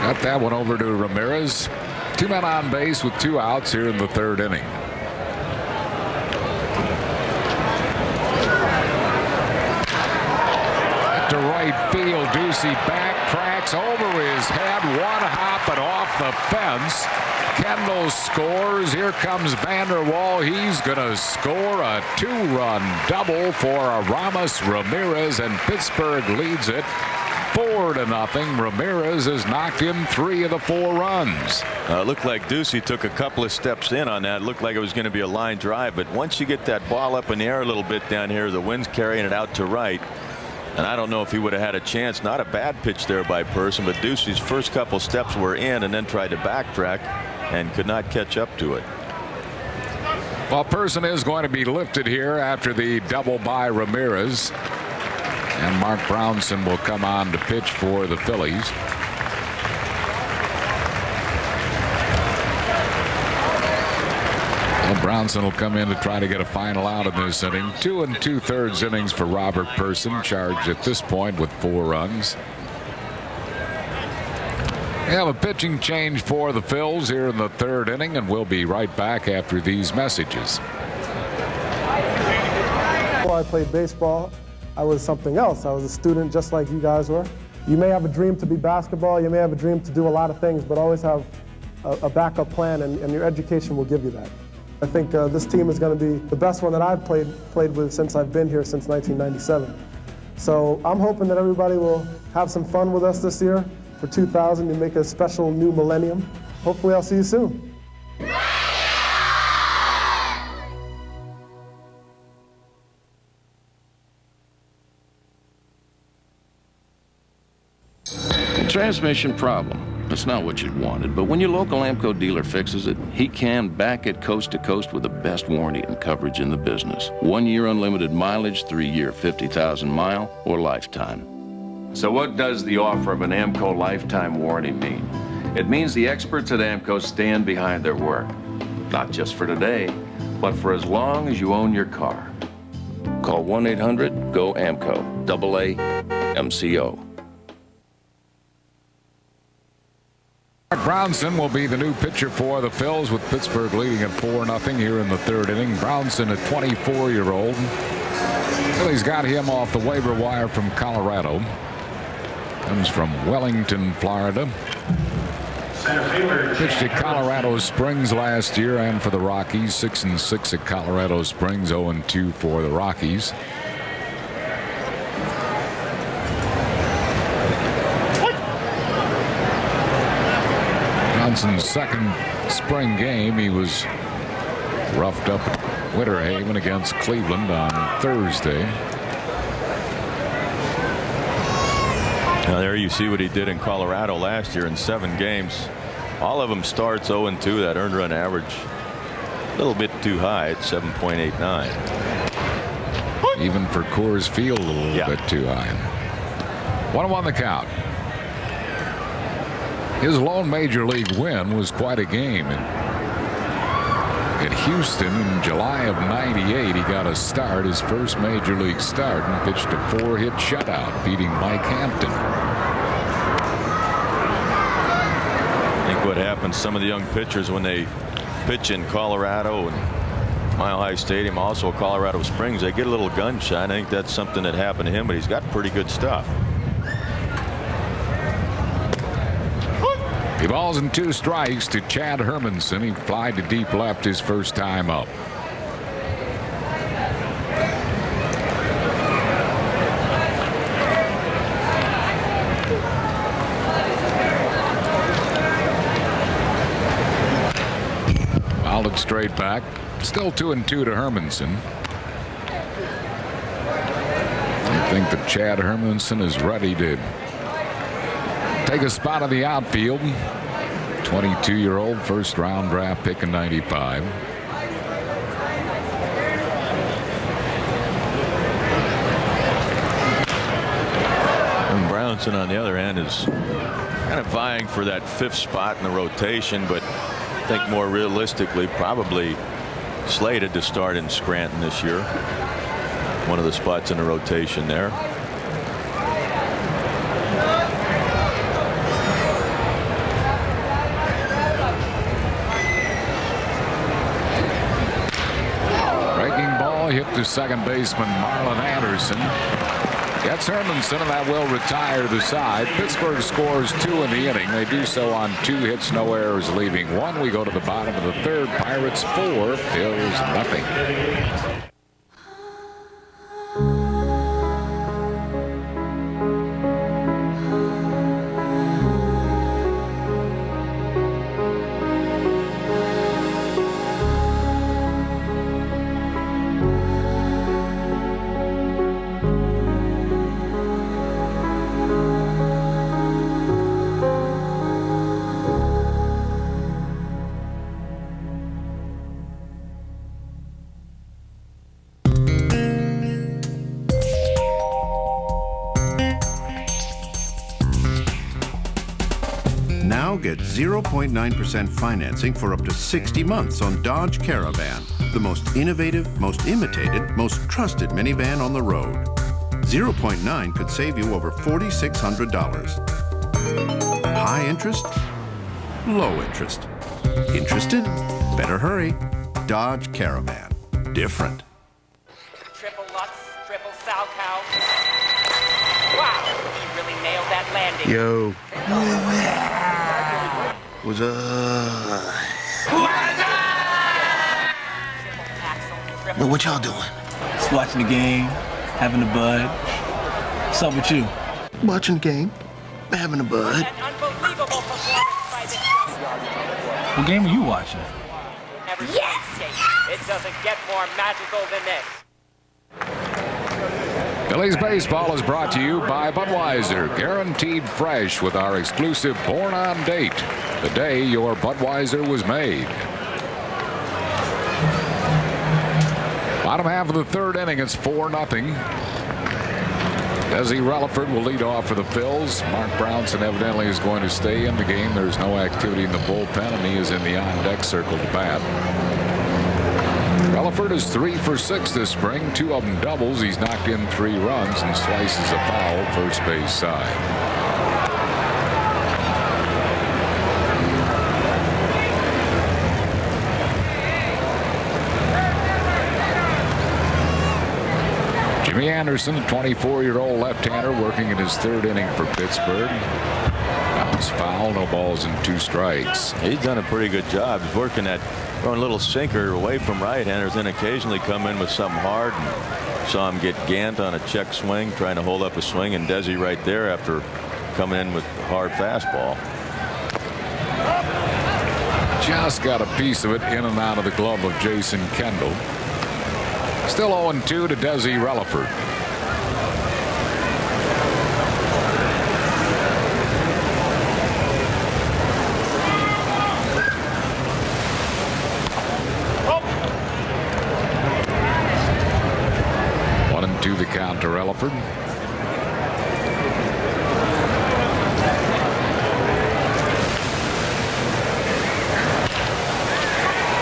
Got that one over to Ramirez. 2 men on base with 2 outs here in the third inning. To right field, Ducey backtracks over his head, one hop and off the fence. Kendall scores. Here comes Vanderwall. He's going to score a 2-run double for Aramis Ramirez, and Pittsburgh leads it 4-0. Ramirez has knocked in 3 of the 4 runs. It looked like Ducey took a couple of steps in on that. It looked like it was going to be a line drive, but once you get that ball up in the air a little bit down here, the wind's carrying it out to right. And I don't know if he would have had a chance. Not a bad pitch there by Person, but Ducey's first couple steps were in and then tried to backtrack and could not catch up to it. Well, Person is going to be lifted here after the double by Ramirez. And Mark Brownson will come on to pitch for the Phillies. Brownson will come in to try to get a final out in this inning. 2 2/3 innings for Robert Person, charged at this point with 4 runs. We have a pitching change for the Phils here in the 3rd inning, and we'll be right back after these messages. Before I played baseball, I was something else. I was a student just like you guys were. You may have a dream to be basketball, you may have a dream to do a lot of things, but always have a backup plan, and your education will give you that. I think this team is going to be the best one that I've played with since I've been here since 1997. So I'm hoping that everybody will have some fun with us this year for 2000 to make a special new millennium. Hopefully I'll see you soon. Transmission problem. That's not what you'd wanted, but when your local AMCO dealer fixes it, he can back it coast to coast with the best warranty and coverage in the business. 1 year unlimited mileage, 3 year 50,000 mile, or lifetime. So what does the offer of an AMCO lifetime warranty mean? It means the experts at AMCO stand behind their work. Not just for today, but for as long as you own your car. Call 1-800-GO-AMCO, AA-MCO. Mark Brownson will be the new pitcher for the Phils, with Pittsburgh leading at 4-0 here in the 3rd inning. Brownson, a 24-year-old. Phillies got him off the waiver wire from Colorado. Comes from Wellington, Florida. Pitched at Colorado Springs last year and for the Rockies. 6-6 at Colorado Springs, 0-2 for the Rockies. Johnson's 2nd spring game, he was roughed up at Winter Haven against Cleveland on Thursday. Now there you see what he did in Colorado last year in 7 games. All of them starts 0-2. That earned run average a little bit too high at 7.89. Even for Coors Field, a little bit too high. 1-1 the count. His lone major league win was quite a game. At Houston in July of '98, he got a start, his first major league start, and pitched a 4-hit shutout, beating Mike Hampton. I think what happens, some of the young pitchers, when they pitch in Colorado and Mile High Stadium, also Colorado Springs, they get a little gun shy. I think that's something that happened to him, but he's got pretty good stuff. He balls in 2 strikes to Chad Hermanson. He flied to deep left his first time up. Fouled it straight back. Still 2-2 to Hermanson. I think that Chad Hermanson is ready to take a spot in the outfield. 22-year-old, first-round draft pick in '95. And Brownson, on the other hand, is kind of vying for that 5th spot in the rotation, but I think more realistically, probably slated to start in Scranton this year. One of the spots in the rotation there. Hit to second baseman Marlon Anderson. Gets Hermanson, and that will retire the side. Pittsburgh scores 2 in the inning. They do so on 2 hits, no errors, leaving 1. We go to the bottom of the 3rd. Pirates 4, Phils nothing. get 0.9% financing for up to 60 months on Dodge Caravan, the most innovative, most imitated, most trusted minivan on the road. 0.9 could save you over $4,600. High interest, low interest. Interested? Better hurry. Dodge Caravan. Different. Triple Lutz, triple sow cow. Wow, he really nailed that landing. Yo. What's up? Yo, what y'all doing? Just watching the game, having a bud. What's up with you? Watching the game, having a bud. What game are you watching? Yes! It doesn't get more magical than this. Phillies baseball is brought to you by Budweiser, guaranteed fresh with our exclusive Born on Date, the day your Budweiser was made. Bottom half of the third inning, it's 4-0. Desi Relaford will lead off for the Phils. Mark Brownson evidently is going to stay in the game. There's no activity in the bullpen, and he is in the on-deck circle to bat. Relaford is 3 for 6 this spring, 2 of them doubles. He's knocked in 3 runs and slices a foul first base side. Jimmy Anderson, a 24-year-old left-hander working in his third inning for Pittsburgh. Bounce foul, no balls and 2 strikes. He's done a pretty good job. He's working that throwing a little sinker away from right-handers, then occasionally come in with something hard. And saw him get Gant on a check swing, trying to hold up a swing, and Desi right there after coming in with hard fastball. Just got a piece of it in and out of the glove of Jason Kendall. Still 0-2 to Desi Relaford. The count to Relaford.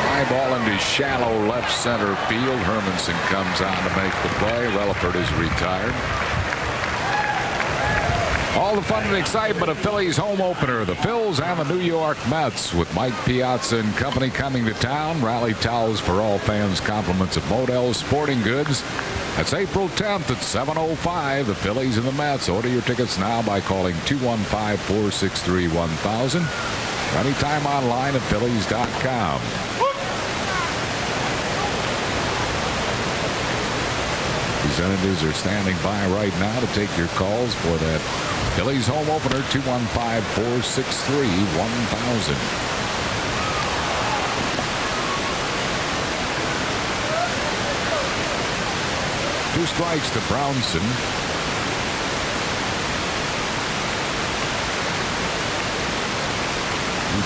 High ball into shallow left center field. Hermanson comes on to make the play. Relaford is retired. All the fun and excitement of Phillies home opener. The Phils and the New York Mets with Mike Piazza and company coming to town. Rally towels for all fans. Compliments of Modell's Sporting Goods. That's April 10th at 7:05. The Phillies and the Mets. Order your tickets now by calling 215-463-1000. Or anytime online at Phillies.com. Representatives are standing by right now to take your calls for that Phillies home opener. 215-463-1000. 2 strikes to Brownson. He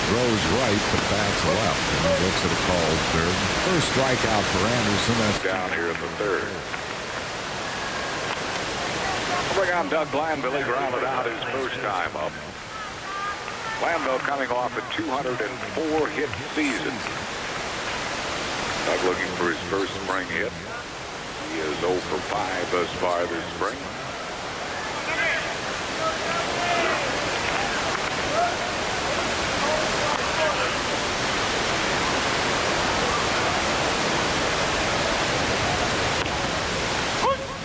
throws right, but bats left. And he looks at a called third. First strikeout for Anderson. That's down here in the third. Bring on Doug Glanville. He grounded out his first time up. Glanville coming off a 204-hit season. Doug looking for his first spring hit. He is 0 for 5 thus far this spring.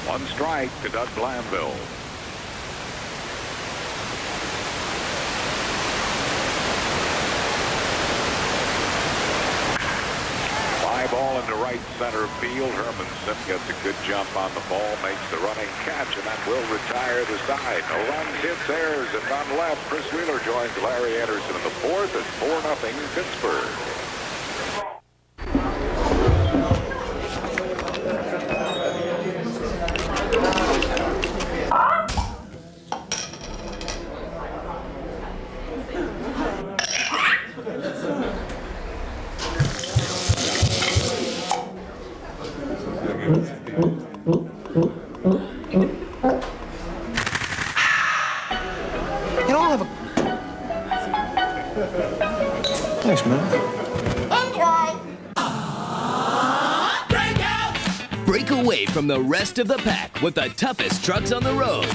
One strike to Doug Glanville. Ball into right center field. Hermanson gets a good jump on the ball, makes the running catch, and that will retire the side. No runs, hits, errors, and on left, Chris Wheeler joins Larry Anderson in the 4th. It's 4-0 Pittsburgh. from the rest of the pack with the toughest trucks on the road.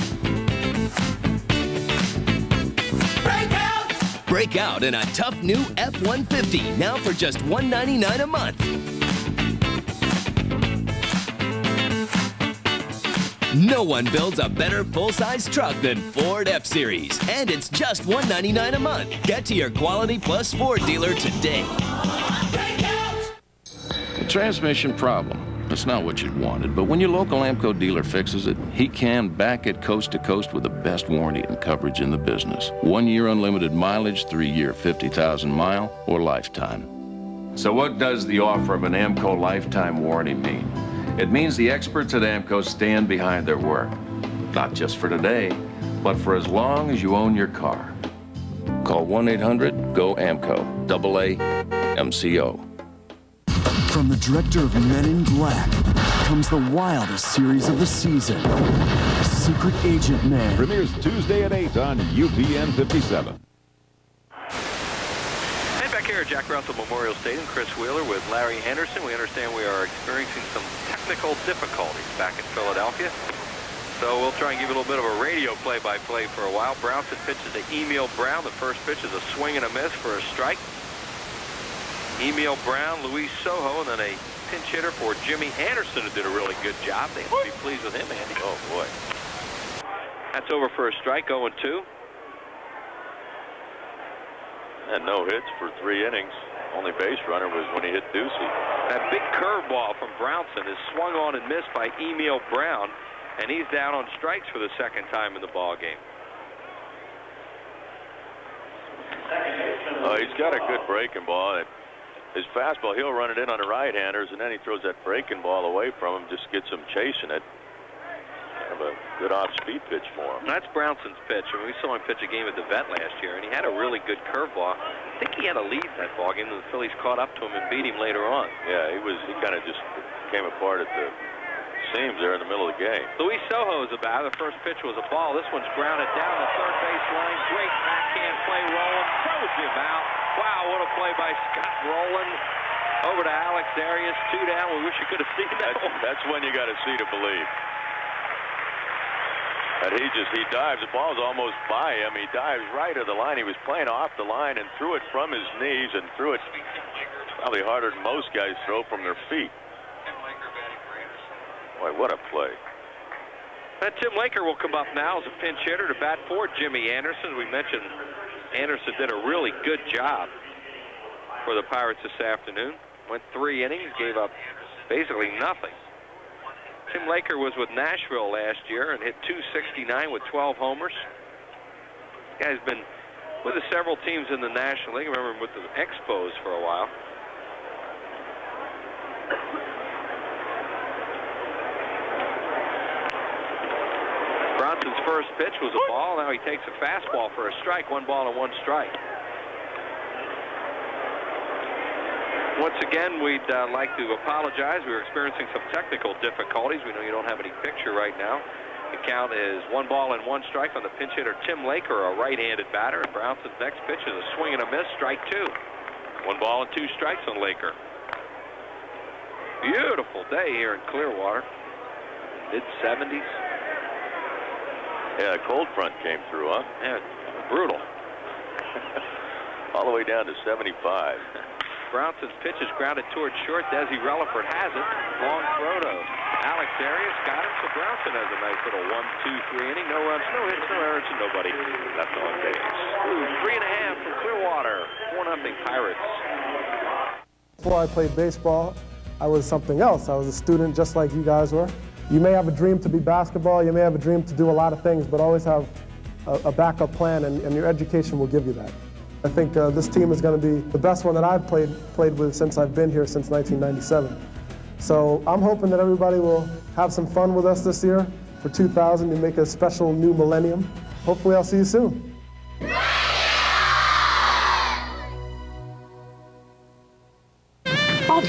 Break out in a tough new F-150, now for just $199 a month. No one builds a better full-size truck than Ford F-Series, and it's just $199 a month. Get to your Quality Plus Ford dealer today. A transmission problem. That's not what you'd wanted, but when your local AMCO dealer fixes it, he can back it coast to coast with the best warranty and coverage in the business. 1 year unlimited mileage, 3 year 50,000 mile, or lifetime. So what does the offer of an AMCO lifetime warranty mean? It means the experts at AMCO stand behind their work. Not just for today, but for as long as you own your car. Call 1-800-GO-AMCO, AA-MCO. From the director of Men in Black comes the wildest series of the season, Secret Agent Man. Premieres Tuesday at 8 on UPN 57. Hey, back here at Jack Russell Memorial Stadium, Chris Wheeler with Larry Anderson. We understand we are experiencing some technical difficulties back in Philadelphia. So we'll try and give you a little bit of a radio play-by-play for a while. Brownson pitches to Emil Brown. The first pitch is a swing and a miss for a strike. Emil Brown, Luis Soho, and then a pinch hitter for Jimmy Anderson, who did a really good job. They have to be pleased with him, Andy. Oh, boy. That's over for a strike, 0-2. And no hits for 3 innings. Only base runner was when he hit Ducey. That big curveball from Brownson is swung on and missed by Emil Brown, and he's down on strikes for the second time in the ballgame. He's got a good breaking ball. His fastball, he'll run it in on the right-handers, and then he throws that breaking ball away from him, just gets him chasing it. Kind of a good off-speed pitch for him. That's Brownson's pitch. I mean, we saw him pitch a game at the Vet last year, and he had a really good curveball. I think he had a lead in that ball game, and the Phillies caught up to him and beat him later on. Yeah, he kind of just came apart at the seams there in the middle of the game. Luis Soho is a batter. The first pitch was a ball. This one's grounded down the third base line. Great backhand play. Rowland throws him out. Wow, what a play by Scott Rowland. Over to Alex Arias, 2 down. We wish you could have seen that. That's when you got to see to believe. And he dives. The ball's almost by him. He dives right at the line. He was playing off the line and threw it from his knees and threw it probably harder than most guys throw from their feet. Boy, what a play. And Tim Laker will come up now as a pinch hitter to bat for Jimmy Anderson. We mentioned Anderson did a really good job for the Pirates this afternoon. Went 3 innings, gave up basically nothing. Tim Laker was with Nashville last year and hit .269 with 12 homers. This guy's been with several teams in the National League. I remember him with the Expos for a while. Bronson's first pitch was a ball. Now he takes a fastball for a strike. 1 ball and 1 strike. Once again, we'd like to apologize. We were experiencing some technical difficulties. We know you don't have any picture right now. The count is 1 ball and 1 strike on the pinch hitter Tim Laker, a right-handed batter. And Brownson's next pitch is a swing and a miss, strike 2. 1 ball and 2 strikes on Laker. Beautiful day here in Clearwater. Mid-70s. Yeah, a cold front came through, huh? Yeah, brutal. All the way down to 75. Brownson's pitch is grounded towards short. Desi Relaford has it. Long throw to Alex Arias. Got it. So Brownson has a nice little 1-2-3 inning. No runs, no hits, no errors, and nobody left on base. 3.5 from Clearwater. 4-0 Pirates. Before I played baseball, I was something else. I was a student just like you guys were. You may have a dream to be basketball, you may have a dream to do a lot of things, but always have a backup plan, and your education will give you that. I think this team is going to be the best one that I've played with since I've been here since 1997. So I'm hoping that everybody will have some fun with us this year for 2000 and make a special new millennium. Hopefully I'll see you soon.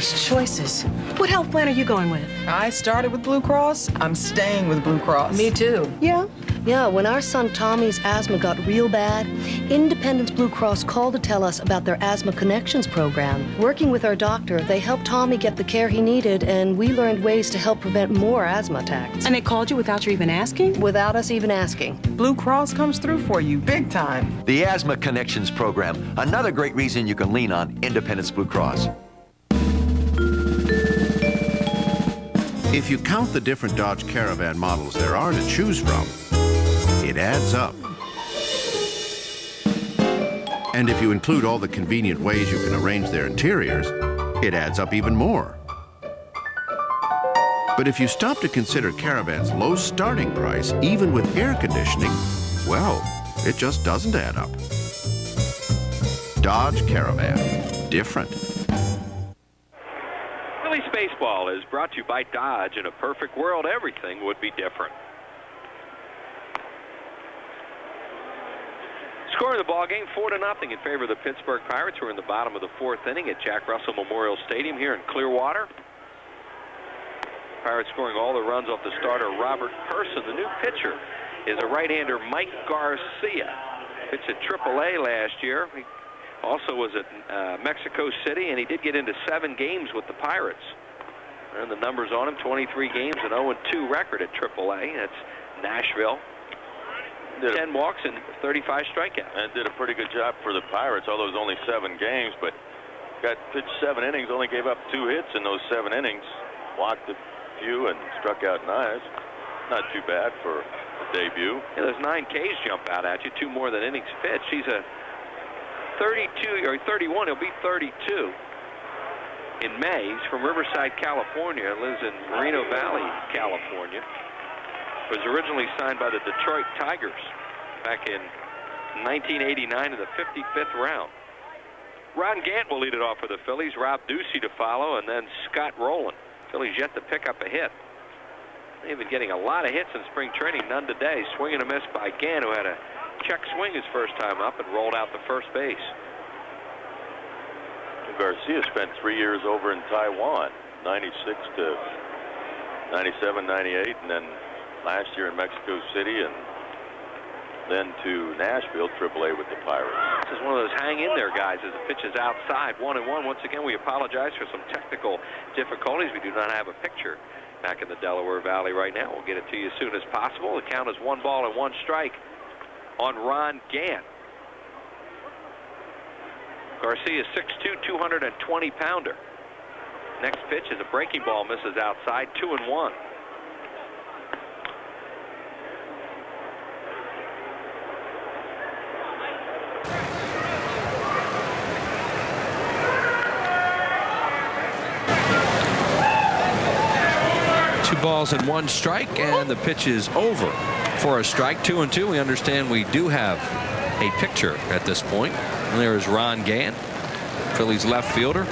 these choices. What health plan are you going with? I started with Blue Cross. I'm staying with Blue Cross. Me too. Yeah? Yeah, when our son Tommy's asthma got real bad, Independence Blue Cross called to tell us about their Asthma Connections program. Working with our doctor, they helped Tommy get the care he needed, and we learned ways to help prevent more asthma attacks. And they called you without you even asking? Without us even asking. Blue Cross comes through for you big time. The Asthma Connections program, another great reason you can lean on Independence Blue Cross. If you count the different Dodge Caravan models there are to choose from, it adds up. And if you include all the convenient ways you can arrange their interiors, it adds up even more. But if you stop to consider Caravan's low starting price, even with air conditioning, well, it just doesn't add up. Dodge Caravan, different. Phillies baseball is brought to you by Dodge. In a perfect world, everything would be different. Score of the ball game, 4-0 in favor of the Pittsburgh Pirates. We're in the bottom of the fourth inning at Jack Russell Memorial Stadium here in Clearwater. Pirates scoring all the runs off the starter Robert Person. The new pitcher is a right-hander, Mike Garcia. Pitched at AAA last year. He also was at Mexico City, and he did get into 7 games with the Pirates. And the numbers on him, 23 games, an 0-2 record at AAA. That's Nashville. 10 walks and 35 strikeouts. And did a pretty good job for the Pirates, although it was only 7 games, but got pitched 7 innings, only gave up 2 hits in those 7 innings. Walked a few and struck out 9. Not too bad for a debut. Yeah, those 9 Ks jump out at you, 2 more than innings pitched. He's a 32 or 31. He'll be 32 in May. He's from Riverside, California. Lives in Moreno Valley, California. Was originally signed by the Detroit Tigers back in 1989 in the 55th round. Ron Gant will lead it off for the Phillies. Rob Ducey to follow, and then Scott Rowland. Phillies yet to pick up a hit. They've been getting a lot of hits in spring training, none today. Swing and a miss by Gant, who had a check swing his first time up and rolled out to first base. Garcia spent 3 years over in Taiwan, 96 to 97, 98, and then last year in Mexico City, and then to Nashville, AAA with the Pirates. This is one of those hang-in-there guys as the pitch is outside. 1-1. Once again, we apologize for some technical difficulties. We do not have a picture back in the Delaware Valley right now. We'll get it to you as soon as possible. The count is 1 ball and 1 strike on Ron Gant. Garcia 6'2", 220-pounder. Next pitch is a breaking ball, misses outside, 2-1. Balls and 1 strike, and the pitch is over for a strike. 2-2. We understand we do have a pitcher at this point. And there is Ron Gant, Phillies left fielder.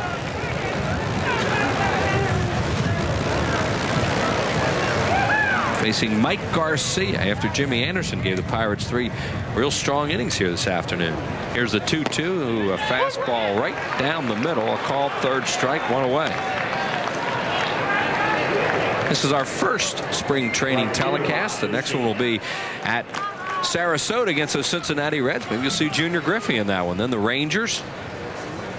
Facing Mike Garcia after Jimmy Anderson gave the Pirates 3 real strong innings here this afternoon. Here's the 2-2, a fastball right down the middle, a called 3rd strike, 1 away. This is our first spring training telecast. The next one will be at Sarasota against the Cincinnati Reds. Maybe you'll see Junior Griffey in that one. Then the Rangers.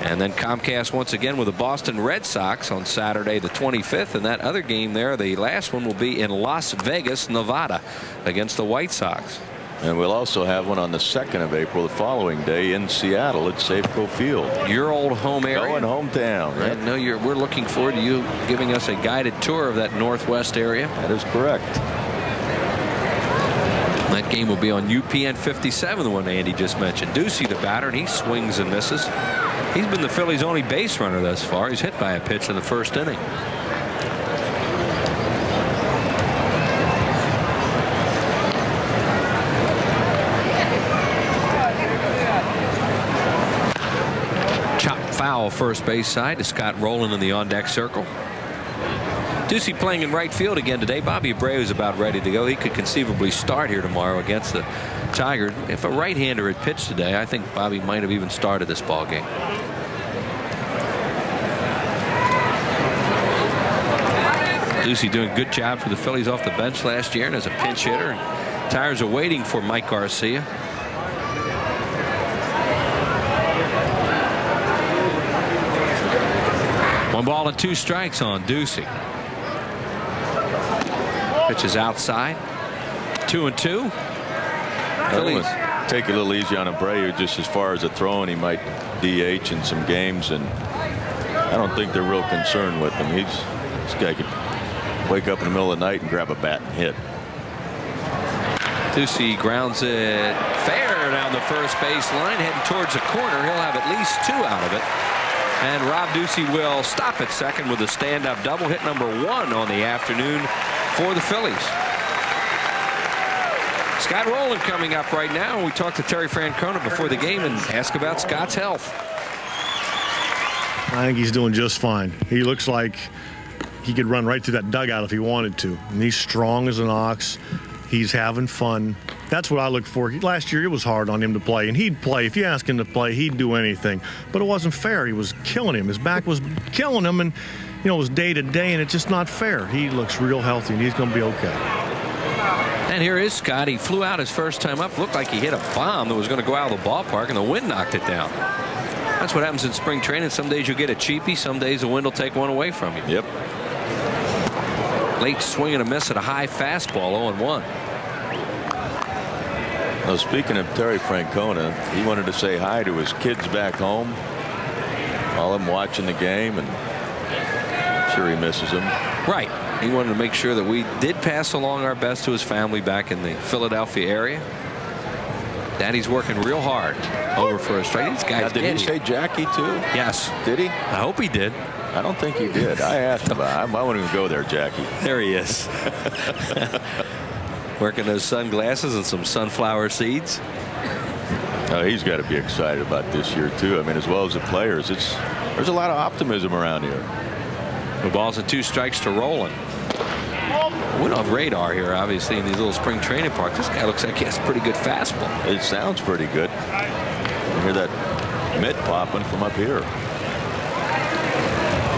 And then Comcast once again with the Boston Red Sox on Saturday the 25th. And that other game there, the last one, will be in Las Vegas, Nevada against the White Sox. And we'll also have one on the 2nd of April, the following day, in Seattle at Safeco Field. Your old home area. Going hometown, right? No, we're looking forward to you giving us a guided tour of that Northwest area. That is correct. That game will be on UPN 57, the one Andy just mentioned. Ducey, the batter, and he swings and misses. He's been the Phillies' only base runner thus far. He's hit by a pitch in the 1st inning. Foul first base side to Scott Rowland in the on-deck circle. Ducey playing in right field again today. Bobby Abreu is about ready to go. He could conceivably start here tomorrow against the Tigers. If a right-hander had pitched today, I think Bobby might have even started this ball game. Ducey doing a good job for the Phillies off the bench last year and as a pinch hitter. Tires are waiting for Mike Garcia. One ball and 2 strikes on Ducey. Pitch is outside. 2-2. Phillies take a little easy on Abreu just as far as the throwing. He might DH in some games, and I don't think they're real concerned with him. This guy could wake up in the middle of the night and grab a bat and hit. Ducey grounds it fair down the first base line, heading towards the corner. He'll have at least 2 out of it. And Rob Ducey will stop at second with a stand-up double, hit number 1 on the afternoon for the Phillies. Scott Rowland coming up right now. We talked to Terry Francona before the game and ask about Scott's health. I think he's doing just fine. He looks like he could run right through that dugout if he wanted to. And he's strong as an ox. He's having fun. That's what I look for. Last year, it was hard on him to play, and he'd play. If you ask him to play, he'd do anything. But it wasn't fair. He was killing him. His back was killing him, and, you know, it was day to day, and it's just not fair. He looks real healthy, and he's going to be okay. And here is Scott. He flew out his first time up. Looked like he hit a bomb that was going to go out of the ballpark, and the wind knocked it down. That's what happens in spring training. Some days you get a cheapie. Some days the wind will take one away from you. Yep. Late swing and a miss at a high fastball, 0-1. Well, speaking of Terry Francona, he wanted to say hi to his kids back home. All of them watching the game, and I'm sure he misses them. Right. He wanted to make sure that we did pass along our best to his family back in the Philadelphia area. Daddy's working real hard over for a strike. These guys. Now, did he say Jackie too? Yes. Did he? I hope he did. I don't think he did. I asked him. I wouldn't even go there, Jackie. There he is. Working those sunglasses and some sunflower seeds. Oh, he's got to be excited about this year too. I mean, as well as the players, there's a lot of optimism around here. The balls and 2 strikes to Rowland. We don't have radar here, obviously, in these little spring training parks. This guy looks like he has a pretty good fastball. It sounds pretty good. You hear that mitt popping from up here.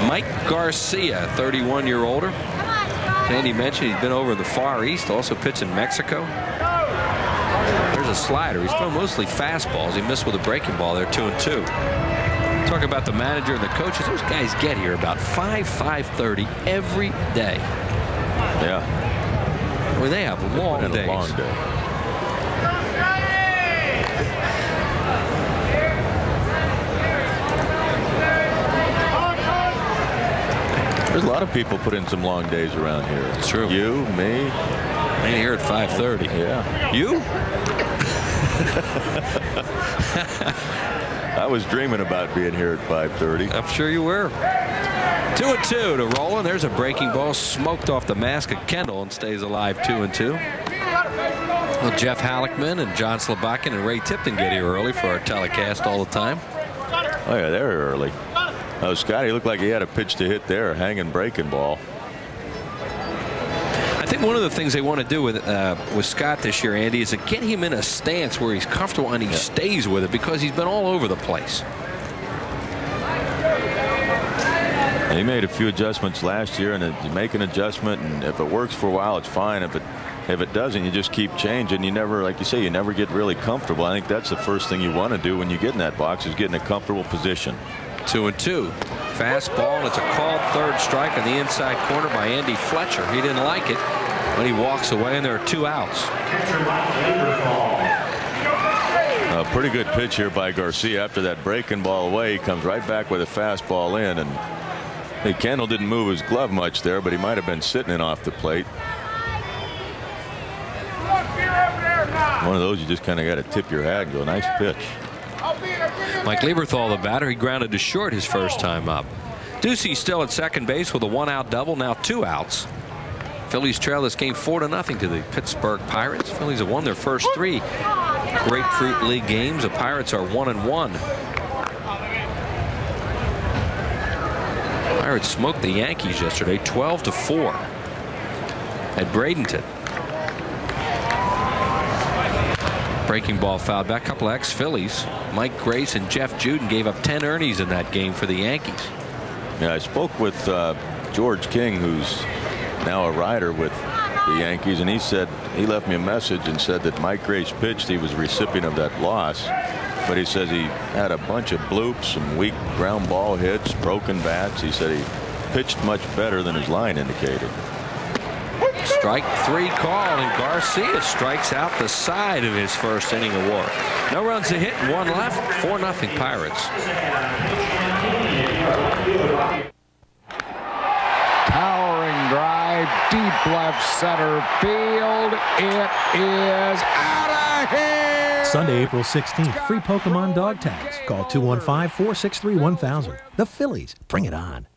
Mike Garcia, 31-year-older. Andy mentioned he's been over in the Far East, also pitched in Mexico. There's a slider. He's thrown mostly fastballs. He missed with a breaking ball there, 2-2. Talk about the manager and the coaches. Those guys get here about 5:30 every day. Yeah. Well, they have long days. A long day. There's a lot of people put in some long days around here. It's true. You, me. I'm here at 5:30. Yeah. You? I was dreaming about being here at 5:30. I'm sure you were. 2-2 to Rowland. There's a breaking ball smoked off the mask of Kendall and stays alive. 2-2. Well, Jeff Halleckman and John Slabakin and Ray Tipton get here early for our telecast all the time. Oh yeah, they're early. Oh, Scotty looked like he had a pitch to hit there, a hanging breaking ball. I think one of the things they want to do with Scott this year, Andy, is to get him in a stance where he's comfortable and he stays with it, because he's been all over the place. He made a few adjustments last year, and you make an adjustment, and if it works for a while, it's fine. If it doesn't, you just keep changing. You never, like you say, you never get really comfortable. I think that's the first thing you want to do when you get in that box, is get in a comfortable position. 2-2. Fastball, and it's a called third strike on the inside corner by Andy Fletcher. He didn't like it, but he walks away, and there are 2 outs. A pretty good pitch here by Garcia. After that breaking ball away, he comes right back with a fastball in, and Kendall didn't move his glove much there, but he might have been sitting in off the plate. One of those you just kind of got to tip your hat and go, nice pitch. Mike Lieberthal, the batter, he grounded to short his first time up. Ducey still at second base with a 1-out double, now 2 outs. Phillies trail this game 4-0 to the Pittsburgh Pirates. Phillies have won their first 3 Grapefruit League games. The Pirates are 1-1. Pirates smoked the Yankees yesterday 12-4 at Bradenton. Breaking ball fouled back. A couple of ex-Phillies, Mike Grace and Jeff Juden, gave up 10 earnings in that game for the Yankees. Yeah, I spoke with George King, who's now a rider with the Yankees, and he said he left me a message and said that Mike Grace pitched. He was a recipient of that loss, but he says he had a bunch of bloops, some weak ground ball hits, broken bats. He said he pitched much better than his line indicated. Strike 3 called, and Garcia strikes out the side of his first inning of work. No runs to hit and 1 left. 4-0 Pirates. Towering drive, deep left center field. It is out of here. Sunday, April 16th, free Pokemon dog tags. Call 215-463-1000. The Phillies, bring it on.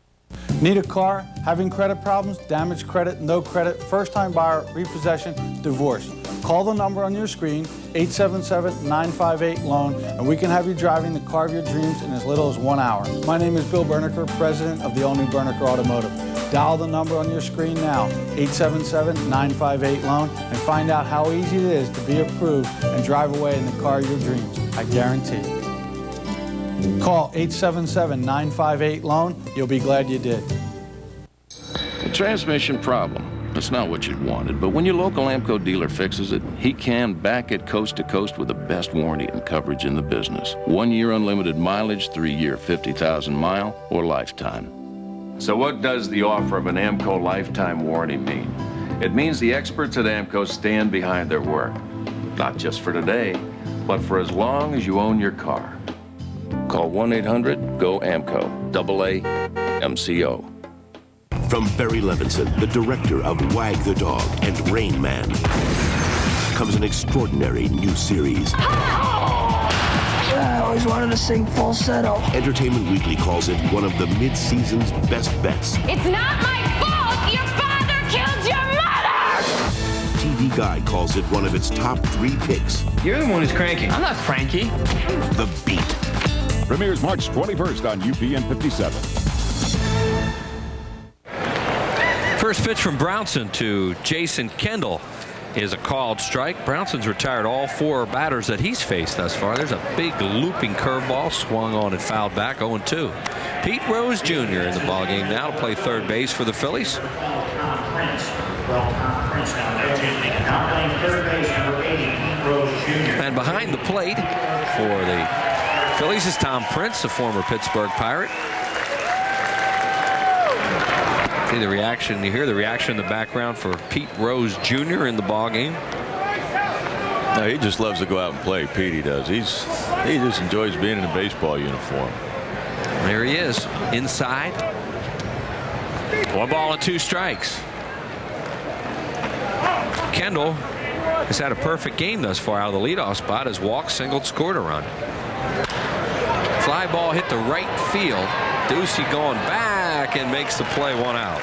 Need a car? Having credit problems? Damaged credit? No credit? First-time buyer? Repossession? Divorce? Call the number on your screen, 877-958-LOAN, and we can have you driving the car of your dreams in as little as 1 hour. My name is Bill Berniker, president of the all-new Berniker Automotive. Dial the number on your screen now, 877-958-LOAN, and find out how easy it is to be approved and drive away in the car of your dreams. I guarantee it. Call 877-958-LOAN. You'll be glad you did. A transmission problem. It's not what you'd wanted, but when your local AMCO dealer fixes it, he can back it coast to coast with the best warranty and coverage in the business. 1 year unlimited mileage, 3 year 50,000 mile, or lifetime. So what does the offer of an AMCO lifetime warranty mean? It means the experts at AMCO stand behind their work. Not just for today, but for as long as you own your car. Call 1-800-GO-AMCO, AA-MCO. From Barry Levinson, the director of Wag the Dog and Rain Man, comes an extraordinary new series. I always wanted to sing falsetto. Entertainment Weekly calls it one of the mid-season's best bets. It's not my fault your father killed your mother! TV Guide calls it one of its top 3 picks. You're the one who's cranky. I'm not cranky. The Beat. Premieres March 21st on UPN 57. First pitch from Brownson to Jason Kendall is a called strike. Brownson's retired all 4 batters that he's faced thus far. There's a big looping curveball swung on and fouled back, 0-2. Pete Rose Jr. in the ballgame now to play third base for the Phillies. And behind the plate for the Phillies is Tom Prince, a former Pittsburgh Pirate. See the reaction. You hear the reaction in the background for Pete Rose Jr. in the ballgame. No, he just loves to go out and play. Pete, he does. He just enjoys being in a baseball uniform. There he is, inside. 1 ball and 2 strikes. Kendall has had a perfect game thus far out of the leadoff spot. Has walked, singled, scored a run. Fly ball hit the right field. Ducey going back and makes the play, 1 out.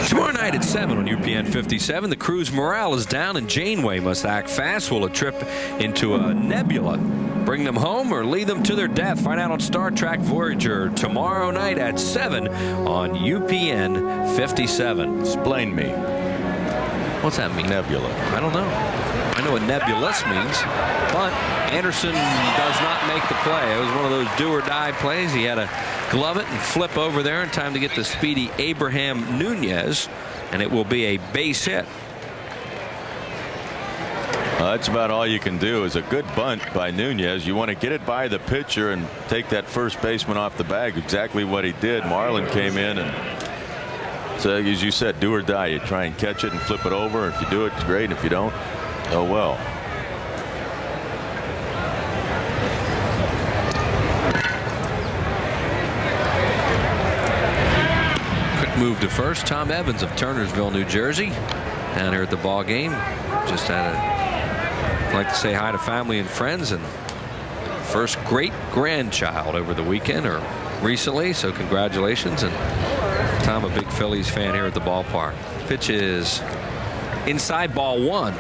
Tomorrow night at 7 on UPN 57, the crew's morale is down and Janeway must act fast. Will a trip into a nebula bring them home or lead them to their death? Find out on Star Trek Voyager tomorrow night at 7 on UPN 57. Explain me. What's that mean? Nebula. I don't know. I know what nebulous means, but Anderson does not make the play. It was one of those do-or-die plays. He had to glove it and flip over there in time to get the speedy Abraham Nunez, and it will be a base hit. That's about all you can do. Is a good bunt by Nunez. You want to get it by the pitcher and take that first baseman off the bag. Exactly what he did. Marlin came in and, so as you said, do or die. You try and catch it and flip it over. If you do it, it's great. If you don't, oh well. Quick move to first. Tom Evans of Turnersville, New Jersey, down here at the ball game. Just had I'd like to say hi to family and friends, and first great grandchild over the weekend or recently, so congratulations. And Tom, a big Phillies fan here at the ballpark. Pitch is inside, ball 1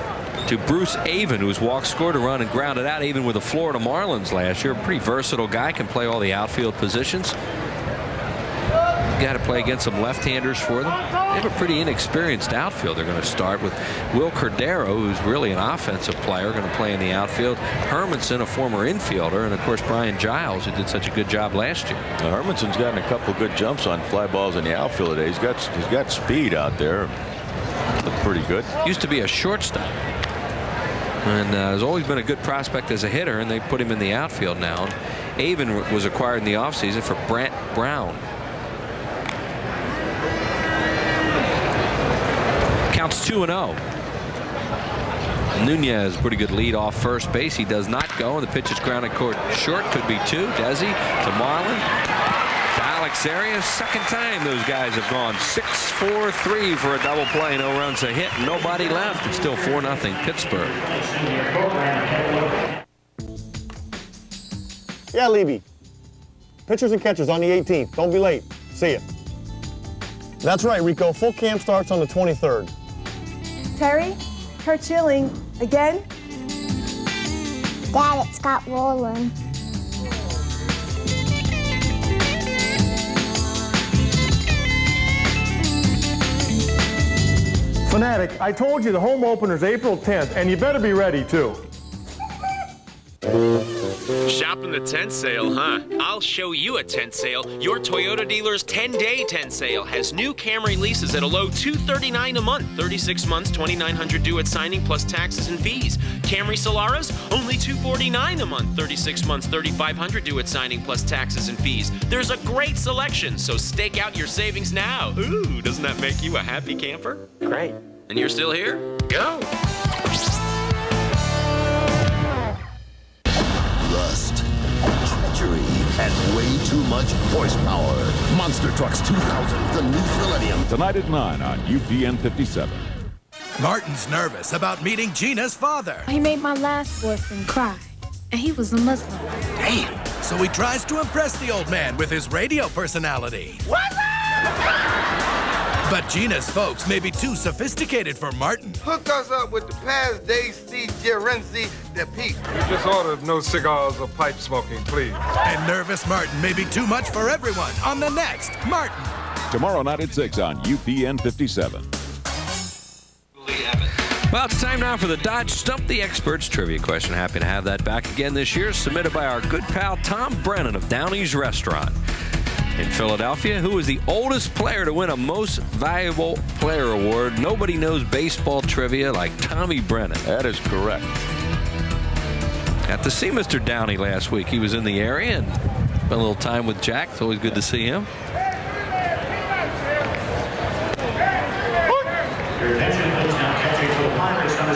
to Bruce Avon, who's walked, scored a run, and grounded out even with the Florida Marlins last year. A pretty versatile guy, can play all the outfield positions. got to play against some left-handers for them. They have a pretty inexperienced outfield. They're going to start with Will Cordero, who's really an offensive player, going to play in the outfield. Hermanson, a former infielder, and of course Brian Giles, who did such a good job last year. Hermanson's gotten a couple good jumps on fly balls in the outfield today. He's got speed out there. Look pretty good. Used to be a shortstop, and has always been a good prospect as a hitter, and they put him in the outfield now. Avon was acquired in the offseason for Brant Brown. Counts 2-0. Nunez, pretty good lead off first base. He does not go, and the pitch is grounded short. Could be two. Desi to Marlin. To Alex Arias. Second time those guys have gone 6-4-3 for a double play. No runs, a hit, nobody left. It's still 4-0 Pittsburgh. Yeah, Levy. Pitchers and catchers on the 18th. Don't be late. See ya. That's right, Rico. Full camp starts on the 23rd. Terry, Kurt Schilling, again? Dad, it's Scott Rowland. Fanatic, I told you the home opener's April 10th, and you better be ready, too. Shopping the tent sale, huh? I'll show you a tent sale. Your Toyota dealer's 10-day tent sale has new Camry leases at a low $239 a month, 36 months, $2,900 due at signing plus taxes and fees. Camry Solaras, only $249 a month, 36 months, $3,500 due at signing plus taxes and fees. There's a great selection, so stake out your savings now. Ooh, doesn't that make you a happy camper? Great. And you're still here? Go! Rust, treachery, and way too much horsepower. Monster Trucks 2000, the new Millennium. Tonight at 9 on UPN 57. Martin's nervous about meeting Gina's father. He made my last boyfriend cry, and he was a Muslim. Damn. So he tries to impress the old man with his radio personality. What's up? But Gina's folks may be too sophisticated for Martin. Hook us up with the past day C. Gerenzi de Peak. We just ordered no cigars or pipe smoking, please. And nervous Martin may be too much for everyone on the next Martin. Tomorrow night at 6 on UPN 57. Well, it's time now for the Dodge Stump the Experts trivia question. Happy to have that back again this year, submitted by our good pal Tom Brennan of Downey's Restaurant in Philadelphia. Who is the oldest player to win a Most Valuable Player award? Nobody knows baseball trivia like Tommy Brennan. That is correct. Got to see Mr. Downey last week. He was in the area and spent a little time with Jack. It's always good to see him.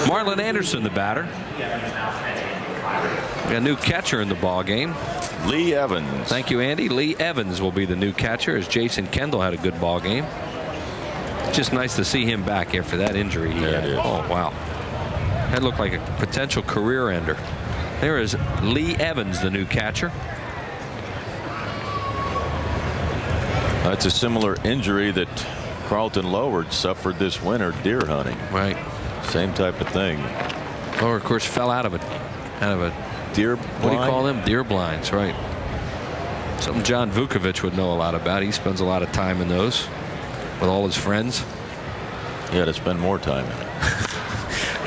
Marlon Anderson, the batter. We got a new catcher in the ball game. Lee Evans. Thank you, Andy. Lee Evans will be the new catcher, as Jason Kendall had a good ball game. Just nice to see him back after that injury he had. Oh, wow. That looked like a potential career ender. There is Lee Evans, the new catcher. That's a similar injury that Carlton Loward suffered this winter deer hunting. Right. Same type of thing. Loward, of course, fell out of a deer blind. What do you call them? Deer blinds, right. Something John Vukovic would know a lot about. He spends a lot of time in those with all his friends. Yeah, to spend more time in it.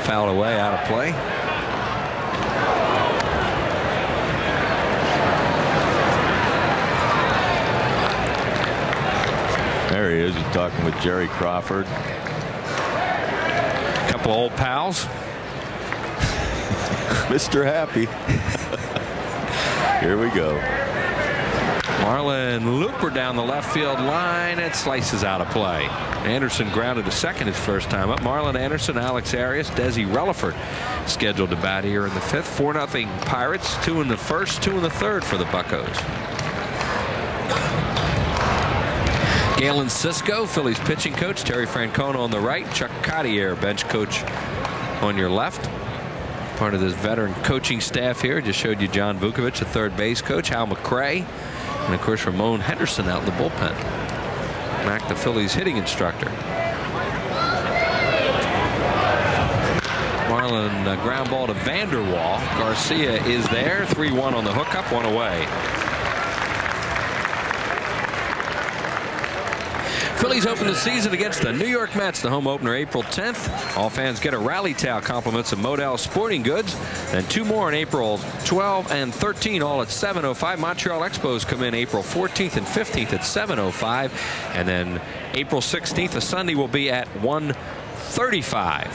Fouled away, out of play. There he is. He's talking with Jerry Crawford. Couple old pals. Mr. Happy. Here we go. Marlon Looper down the left field line. It slices out of play. Anderson grounded to second his first time up. Marlon Anderson, Alex Arias, Desi Relaford scheduled to bat here in the fifth. 4-0 Pirates. 2 in the first, 2 in the third for the Buccos. Galen Cisco, Phillies pitching coach. Terry Francona on the right. Chuck Cottier, bench coach on your left. Part of this veteran coaching staff here. Just showed you John Vukovic, the third base coach. Hal McRae. And, of course, Ramon Henderson out in the bullpen. Mac, the Phillies hitting instructor. Marlin ground ball to Vanderwall. Garcia is there. 3-1 on the hookup, 1 away. Phillies open the season against the New York Mets. The home opener April 10th. All fans get a rally towel, compliments of Modell Sporting Goods. Then 2 more on April 12 and 13, all at 7:05. Montreal Expos come in April 14th and 15th at 7:05. And then April 16th, a Sunday, will be at 1:35.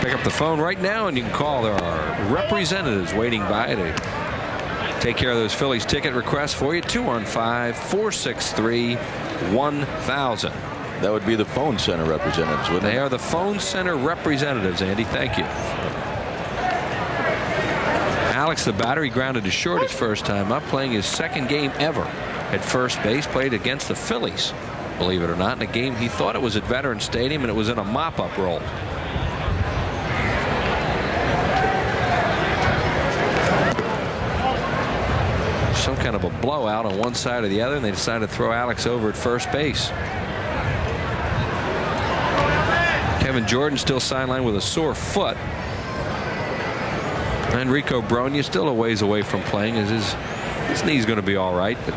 Pick up the phone right now and you can call. There are representatives waiting by to take care of those Phillies ticket requests for you. 215-463-1000. That would be the phone center representatives, wouldn't They are the phone center representatives, Andy. Thank you. Alex, the batter, he grounded to short his first time up, playing his second game ever at first base. Played against the Phillies, believe it or not, in a game he thought it was at Veterans Stadium, and it was in a mop-up role. Some kind of a blowout on one side or the other, and they decided to throw Alex over at first base. Kevin Jordan still sidelined with a sore foot. Enrico Bronya still a ways away from playing, as his knee's going to be all right, but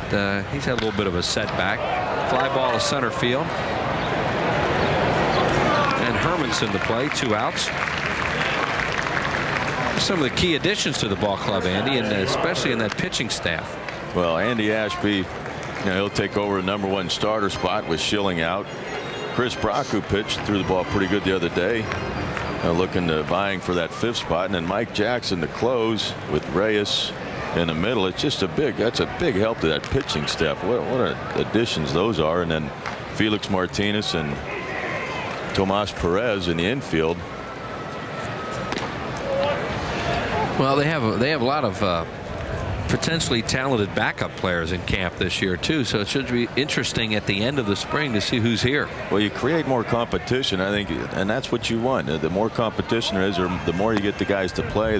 he's had a little bit of a setback. Fly ball to center field. And Hermanson to play, 2 outs. Some of the key additions to the ball club, Andy, and especially in that pitching staff. Well, Andy Ashby, he'll take over a #1 starter spot with Schilling out. Chris Brock, who pitched, threw the ball pretty good the other day, looking to vying for that 5th spot, and then Mike Jackson to close with Reyes in the middle. It's just that's a big help to that pitching staff. What additions those are. And then Felix Martinez and Tomas Perez in the infield. Well, they have a lot of potentially talented backup players in camp this year too, so it should be interesting at the end of the spring to see who's here. Well, you create more competition, I think, and that's what you want. The more competition there is, or the more you get the guys to play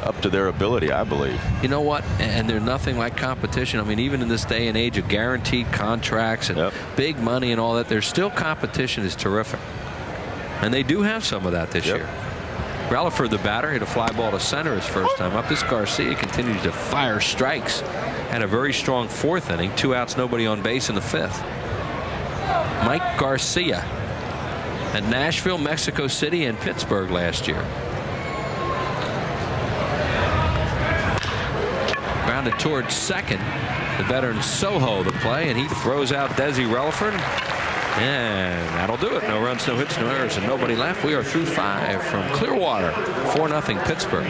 up to their ability, I believe. You know what? And there's nothing like competition. I mean, even in this day and age of guaranteed contracts and big money and all that, there's still competition is terrific. And they do have some of that this year. Relaford, the batter, hit a fly ball to center his first time up. This Garcia continues to fire strikes. Had a very strong 4th inning. 2 outs, nobody on base in the 5th. Mike Garcia at Nashville, Mexico City, and Pittsburgh last year. Grounded towards second. The veteran Soho the play, and he throws out Desi Relaford. And that'll do it. No runs, no hits, no errors, and nobody left. We are through 5 from Clearwater. 4-0 Pittsburgh.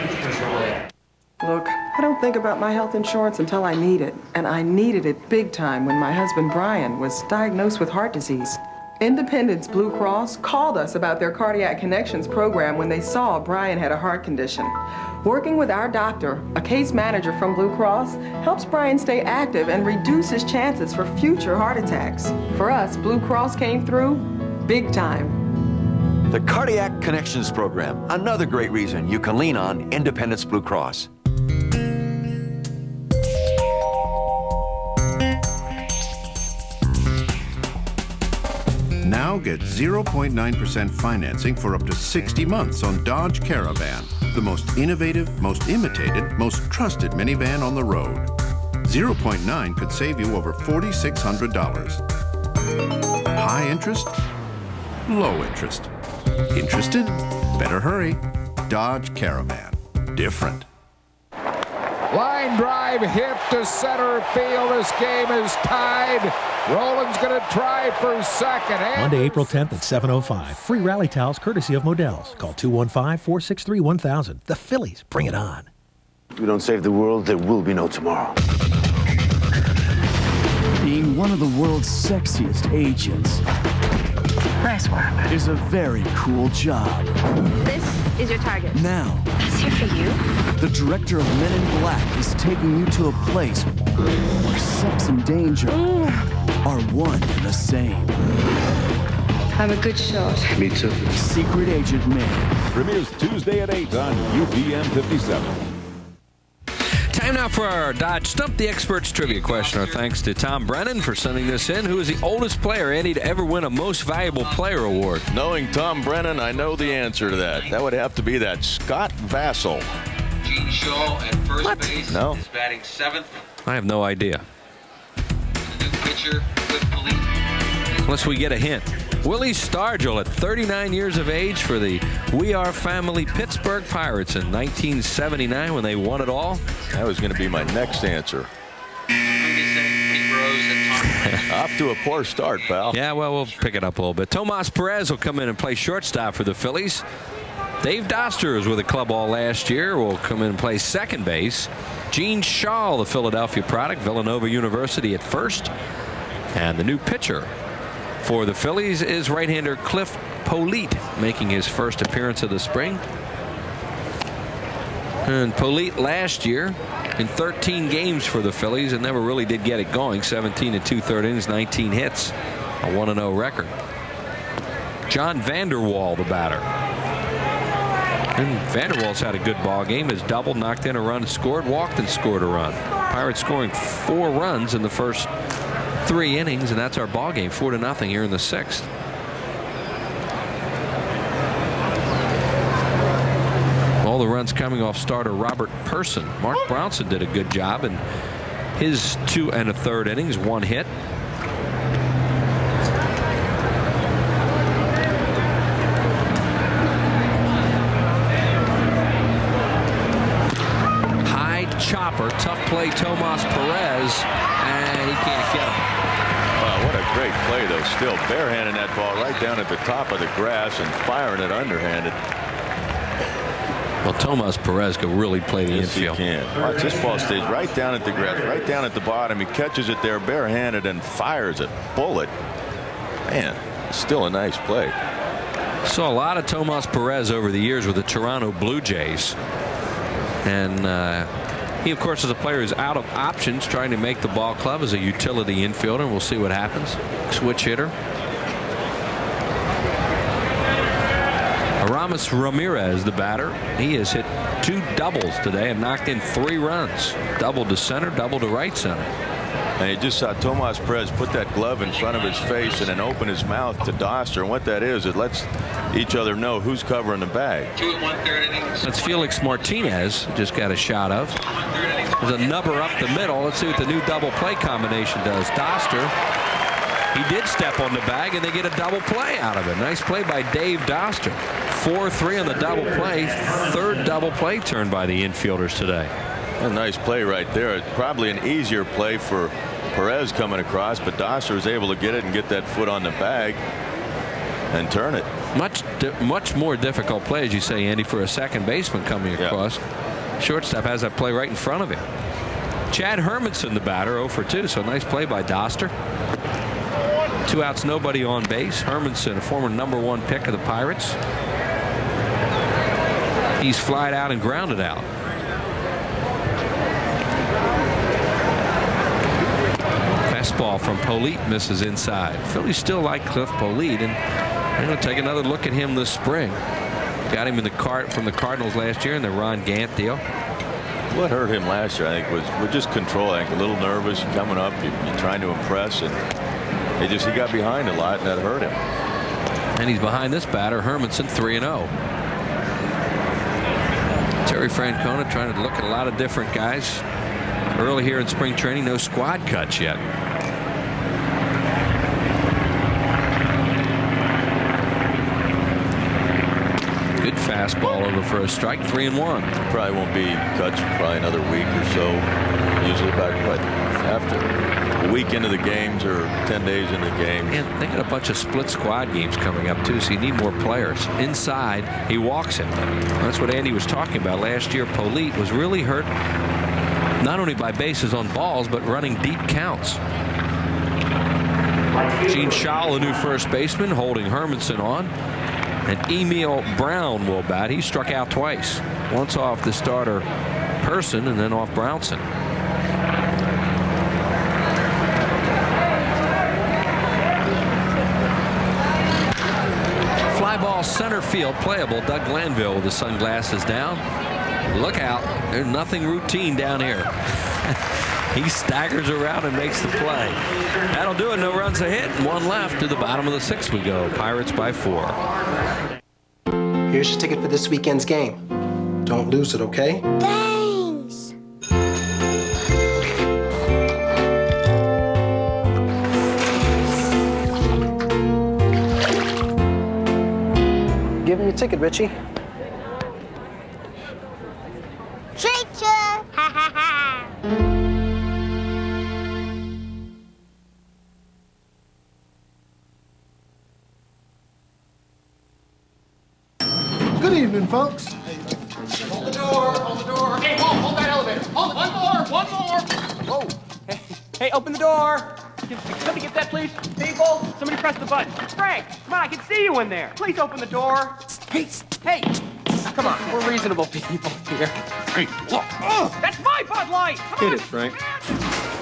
Look, I don't think about my health insurance until I need it. And I needed it big time when my husband Brian was diagnosed with heart disease. Independence Blue Cross called us about their Cardiac Connections program when they saw Brian had a heart condition. Working with our doctor, a case manager from Blue Cross, helps Brian stay active and reduce his chances for future heart attacks. For us, Blue Cross came through big time. The Cardiac Connections program, another great reason you can lean on Independence Blue Cross. Now get 0.9% financing for up to 60 months on Dodge Caravan, the most innovative, most imitated, most trusted minivan on the road. 0.9 could save you over $4,600. High interest, low interest. Interested? Better hurry. Dodge Caravan. Different. Line drive hit to center field. This game is tied. Roland's going to try for second. Monday, April 10th at 7:05. Free rally towels courtesy of Modell's. Call 215-463-1000. The Phillies, bring it on. If we don't save the world, there will be no tomorrow. Being one of the world's sexiest agents Nice work. is a very cool job. This is your target. Now, That's here for you. the director of Men in Black is taking you to a place where sex and danger are one and the same. I'm a good shot. Me too. Secret Agent Man. Premieres Tuesday at 8 on UPN 57. Time now for our Dodge Stump the Experts trivia question. Our thanks to Tom Brennan for sending this in. Who is the oldest player, Andy, to ever win a Most Valuable Player award? Knowing Tom Brennan, I know the answer to that. That would have to be that Scott Vassell. Gene Shaw at first base No. is batting 7th. I have no idea. The new pitcher Unless we get a hint. Willie Stargell at 39 years of age for the We Are Family Pittsburgh Pirates in 1979 when they won it all. That was going to be my next answer. Off to a poor start, pal. Yeah, well, we'll pick it up a little bit. Tomas Perez will come in and play shortstop for the Phillies. Dave Doster was with the club all last year. Will come in and play second base. Gene Shaw, the Philadelphia product, Villanova University at first. And the new pitcher for the Phillies is right-hander Cliff Polite, making his first appearance of the spring. And Polite last year in 13 games for the Phillies and never really did get it going. 17 and 2/3 innings, 19 hits, a 1-0 record. John Vanderwall, the batter. And Vanderwall's had a good ball game. Has doubled, knocked in a run, scored, walked, and scored a run. Pirates scoring 4 runs in the first 3 innings, and that's our ball game, 4-0 here in the 6th. All the runs coming off starter Robert Person. Mark Brownson did a good job in his 2 1/3 innings, 1 hit. High chopper, tough play, Tomas Perez, and he can't get him. Wow, what a great play, though. Still barehanding that ball right down at the top of the grass and firing it underhanded. Well, Tomas Perez could really play the infield. He can. Watch, this ball stays right down at the grass, right down at the bottom. He catches it there barehanded and fires it. Bullet. Man, still a nice play. Saw a lot of Tomas Perez over the years with the Toronto Blue Jays. And he, of course, is a player who's out of options, trying to make the ball club as a utility infielder. We'll see what happens. Switch hitter. Aramis Ramirez, the batter. He has hit 2 doubles today and knocked in 3 runs. Double to center, double to right center. And you just saw Tomas Perez put that glove in front of his face and then open his mouth to Doster. And what that is, it lets each other know who's covering the bag. 2 1/3 innings. That's Felix Martinez, just got a shot of. There's a nubber up the middle. Let's see what the new double play combination does. Doster, he did step on the bag, and they get a double play out of it. Nice play by Dave Doster. 4-3 on the double play. 3rd double play turn by the infielders today. A nice play right there. It's probably an easier play for Perez coming across, but Doster was able to get it and get that foot on the bag and turn it. Much more difficult play, as you say, Andy, for a second baseman coming across. Shortstop has that play right in front of him. Chad Hermanson, the batter, 0 for 2, so nice play by Doster. 2 outs, nobody on base. Hermanson, a former #1 pick of the Pirates. He's flied out and grounded out. Fastball from Polite misses inside. Phillies still like Cliff Polite, and they're going to take another look at him this spring. Got him in the from the Cardinals last year in the Ron Gant deal. What hurt him last year, I think, was just control. I think a little nervous coming up, you're trying to impress, and he got behind a lot, and that hurt him. And he's behind this batter, Hermanson, 3-0. Terry Francona trying to look at a lot of different guys. Early here in spring training, no squad cuts yet. Good fastball over for a strike, 3-1. Probably won't be cuts for probably another week or so. Usually about after a week into the games or 10 days into the games. And they got a bunch of split squad games coming up too, so you need more players. Inside, he walks him. That's what Andy was talking about last year. Polite was really hurt, not only by bases on balls, but running deep counts. Gene Shaw, the new first baseman, holding Hermanson on. And Emil Brown will bat. He struck out twice. Once off the starter Person and then off Brownson. Fly ball center field playable. Doug Glanville with the sunglasses down. Look out. There's nothing routine down here. He staggers around and makes the play. That'll do it. No runs a hit. 1 left. To the bottom of the 6th we go. Pirates by 4. Here's your ticket for this weekend's game. Don't lose it, okay? ticket, Richie. Treat ya! Ha ha ha! Good evening, folks. Hold the door, hold the door. Hey, whoa, hold that elevator. Hold it. One more. Whoa. Hey, open the door. Somebody get that, please. People, somebody press the button. Frank, come on, I can see you in there. Please open the door. Hey. Come on, we're reasonable people here. Hey, look. Oh, that's my Bud Light. Come on. Hit it, Frank.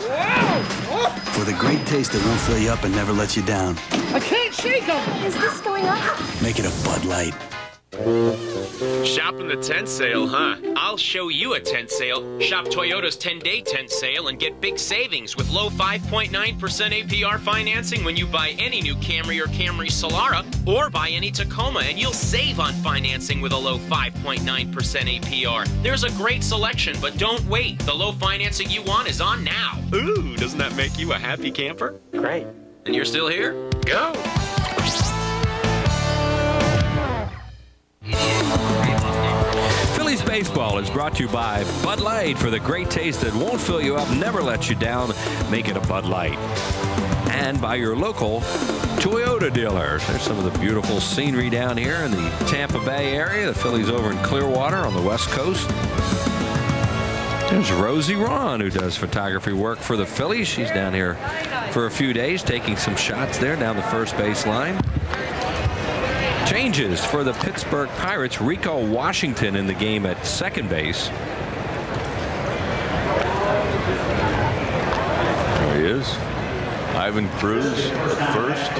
Whoa. For the great taste that won't fill you up and never lets you down. I can't shake them. Is this going up? Make it a Bud Light. Shopping the tent sale, huh? I'll show you a tent sale. Shop Toyota's 10-day tent sale and get big savings with low 5.9% APR financing when you buy any new Camry or Camry Solara or buy any Tacoma, and you'll save on financing with a low 5.9% APR. There's a great selection, but don't wait. The low financing you want is on now. Ooh, doesn't that make you a happy camper? Great. And you're still here? Go! Phillies baseball is brought to you by Bud Light. For the great taste that won't fill you up, never let you down, make it a Bud Light. And by your local Toyota dealers. There's some of the beautiful scenery down here in the Tampa Bay area. The Phillies over in Clearwater on the West Coast. There's Rosie Ron, who does photography work for the Phillies. She's down here for a few days, taking some shots there down the first base line. Changes for the Pittsburgh Pirates. Rico Washington in the game at second base. There he is. Ivan Cruz at first.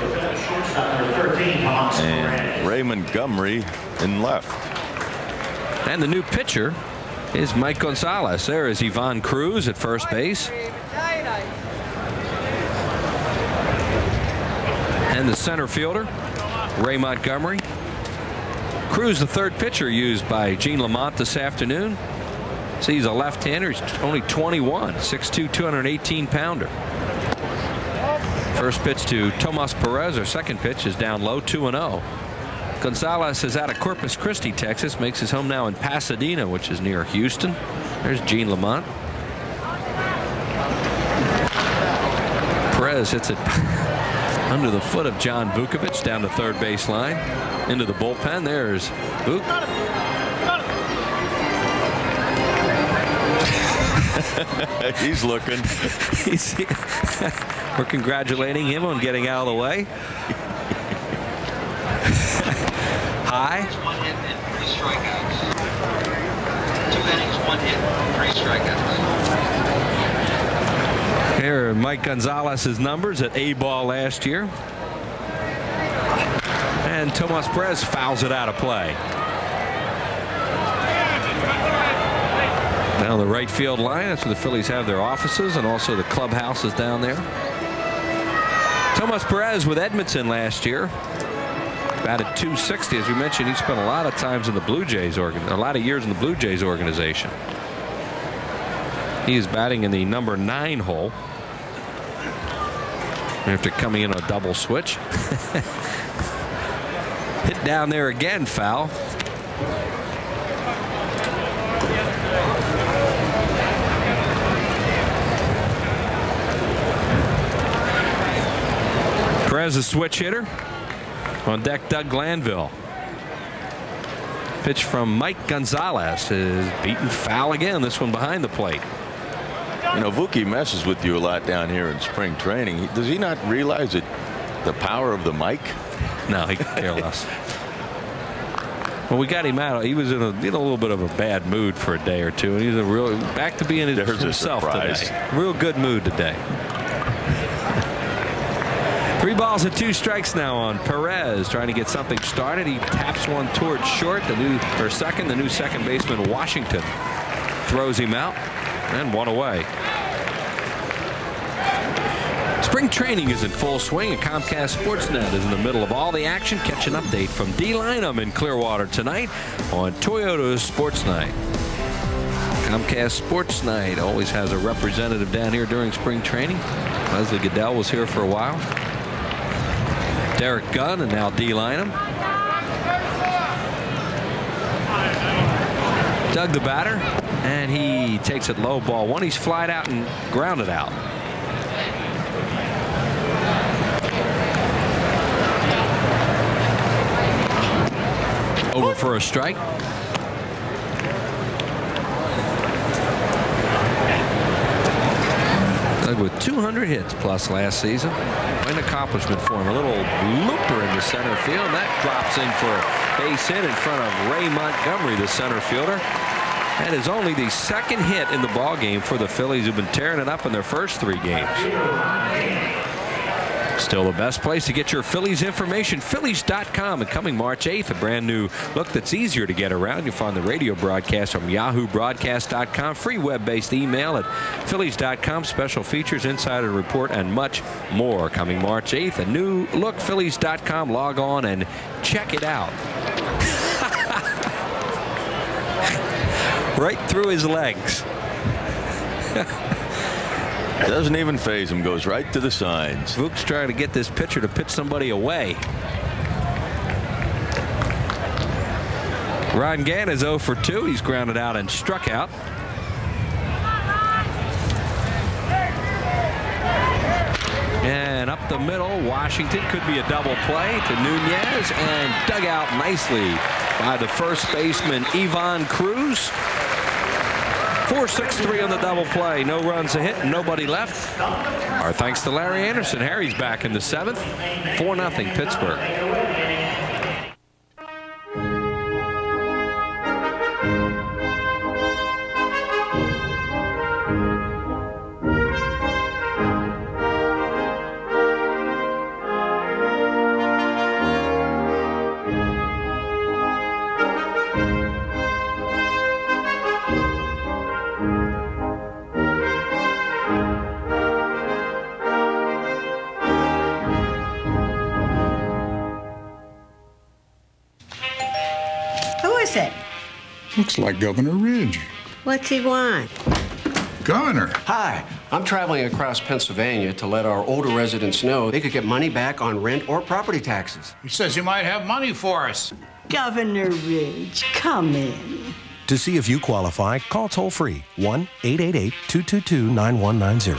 And Ray Montgomery in left. And the new pitcher is Mike Gonzalez. There is Ivan Cruz at first base. And the center fielder, Ray Montgomery. Cruz, the third pitcher used by Gene Lamont this afternoon. See, he's a left-hander. He's only 21, 6'2", 218-pounder. First pitch to Tomas Perez. Our second pitch is down low, 2-0. Gonzalez is out of Corpus Christi, Texas. Makes his home now in Pasadena, which is near Houston. There's Gene Lamont. Perez hits it under the foot of John Vukovic down the third base line. Into the bullpen. There's Vuk. He's looking. We're congratulating him on getting out of the way. High. 1 hit and 3 strikeouts. 2 innings, 1 hit, 3 strikeouts. Here are Mike Gonzalez's numbers at A-ball last year. And Tomas Perez fouls it out of play. Now the right field line. That's where the Phillies have their offices and also the clubhouse is down there. Tomas Perez with Edmonton last year. Batted .260. As we mentioned, he spent a lot of times in the Blue Jays a lot of years in the Blue Jays organization. He is batting in the number 9 hole after coming in on a double switch. Hit down there again, foul. Perez, a switch hitter. On deck, Doug Glanville. Pitch from Mike Gonzalez is beaten foul again. This one behind the plate. You know, Vuki messes with you a lot down here in spring training. Does he not realize it, the power of the mic? No, he could care less. Well, we got him out. He was in a little bit of a bad mood for a day or two, and he's back to being himself today. Real good mood today. 3 balls and 2 strikes now on Perez, trying to get something started. He taps one towards short. The new second baseman Washington throws him out, and 1 away. Spring training is in full swing, and Comcast Sportsnet is in the middle of all the action. Catch an update from D. Lynam in Clearwater tonight on Toyota Sports Night. Comcast Sports Night always has a representative down here during spring training. Leslie Goodell was here for a while. Derek Gunn and now D. Lynam. Doug, the batter, and he takes it low, ball one. He's flied out and grounded out. Over for a strike. Doug with 200 hits plus last season. An accomplishment for him. A little looper into center field. And that drops in for a base hit in front of Ray Montgomery, the center fielder. That is only the second hit in the ball game for the Phillies, who've been tearing it up in their first 3 games. Still the best place to get your Phillies information, Phillies.com. And coming March 8th, a brand new look that's easier to get around. You'll find the radio broadcast from YahooBroadcast.com. Free web-based email at Phillies.com. Special features, insider report, and much more. Coming March 8th, a new look, Phillies.com. Log on and check it out. Right through his legs. Doesn't even phase him, goes right to the signs. Vuk's trying to get this pitcher to pitch somebody away. Ron Gann is 0 for 2. He's grounded out and struck out. And up the middle, Washington could be a double play to Nunez, and dug out nicely by the first baseman Ivan Cruz. 4-6-3 on the double play. No runs a hit, nobody left. Our thanks to Larry Anderson. Harry's back in the 7th. 4-0 Pittsburgh. Looks like Governor Ridge. What's he want? Governor. Hi, I'm traveling across Pennsylvania to let our older residents know they could get money back on rent or property taxes. He says he might have money for us. Governor Ridge, come in. To see if you qualify, call toll-free 1-888-222-9190.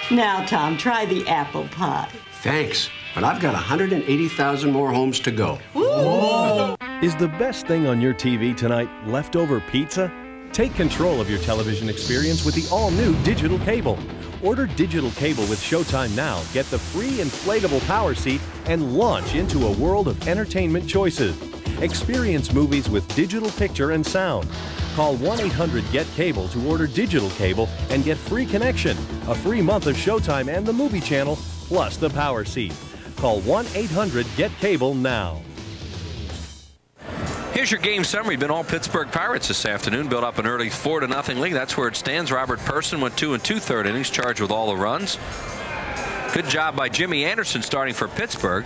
Now, Tom, try the apple pie. Thanks, but I've got 180,000 more homes to go. Ooh. Is the best thing on your TV tonight leftover pizza? Take control of your television experience with the all-new digital cable. Order digital cable with Showtime now, get the free inflatable power seat, and launch into a world of entertainment choices. Experience movies with digital picture and sound. Call 1-800-GET-CABLE to order digital cable and get free connection, a free month of Showtime and the movie channel, plus the power seat. Call 1-800-GET-CABLE now. Here's your game summary. Been all Pittsburgh Pirates this afternoon. Built up an early 4-0 lead. That's where it stands. Robert Person went 2 2/3 innings, charged with all the runs. Good job by Jimmy Anderson starting for Pittsburgh.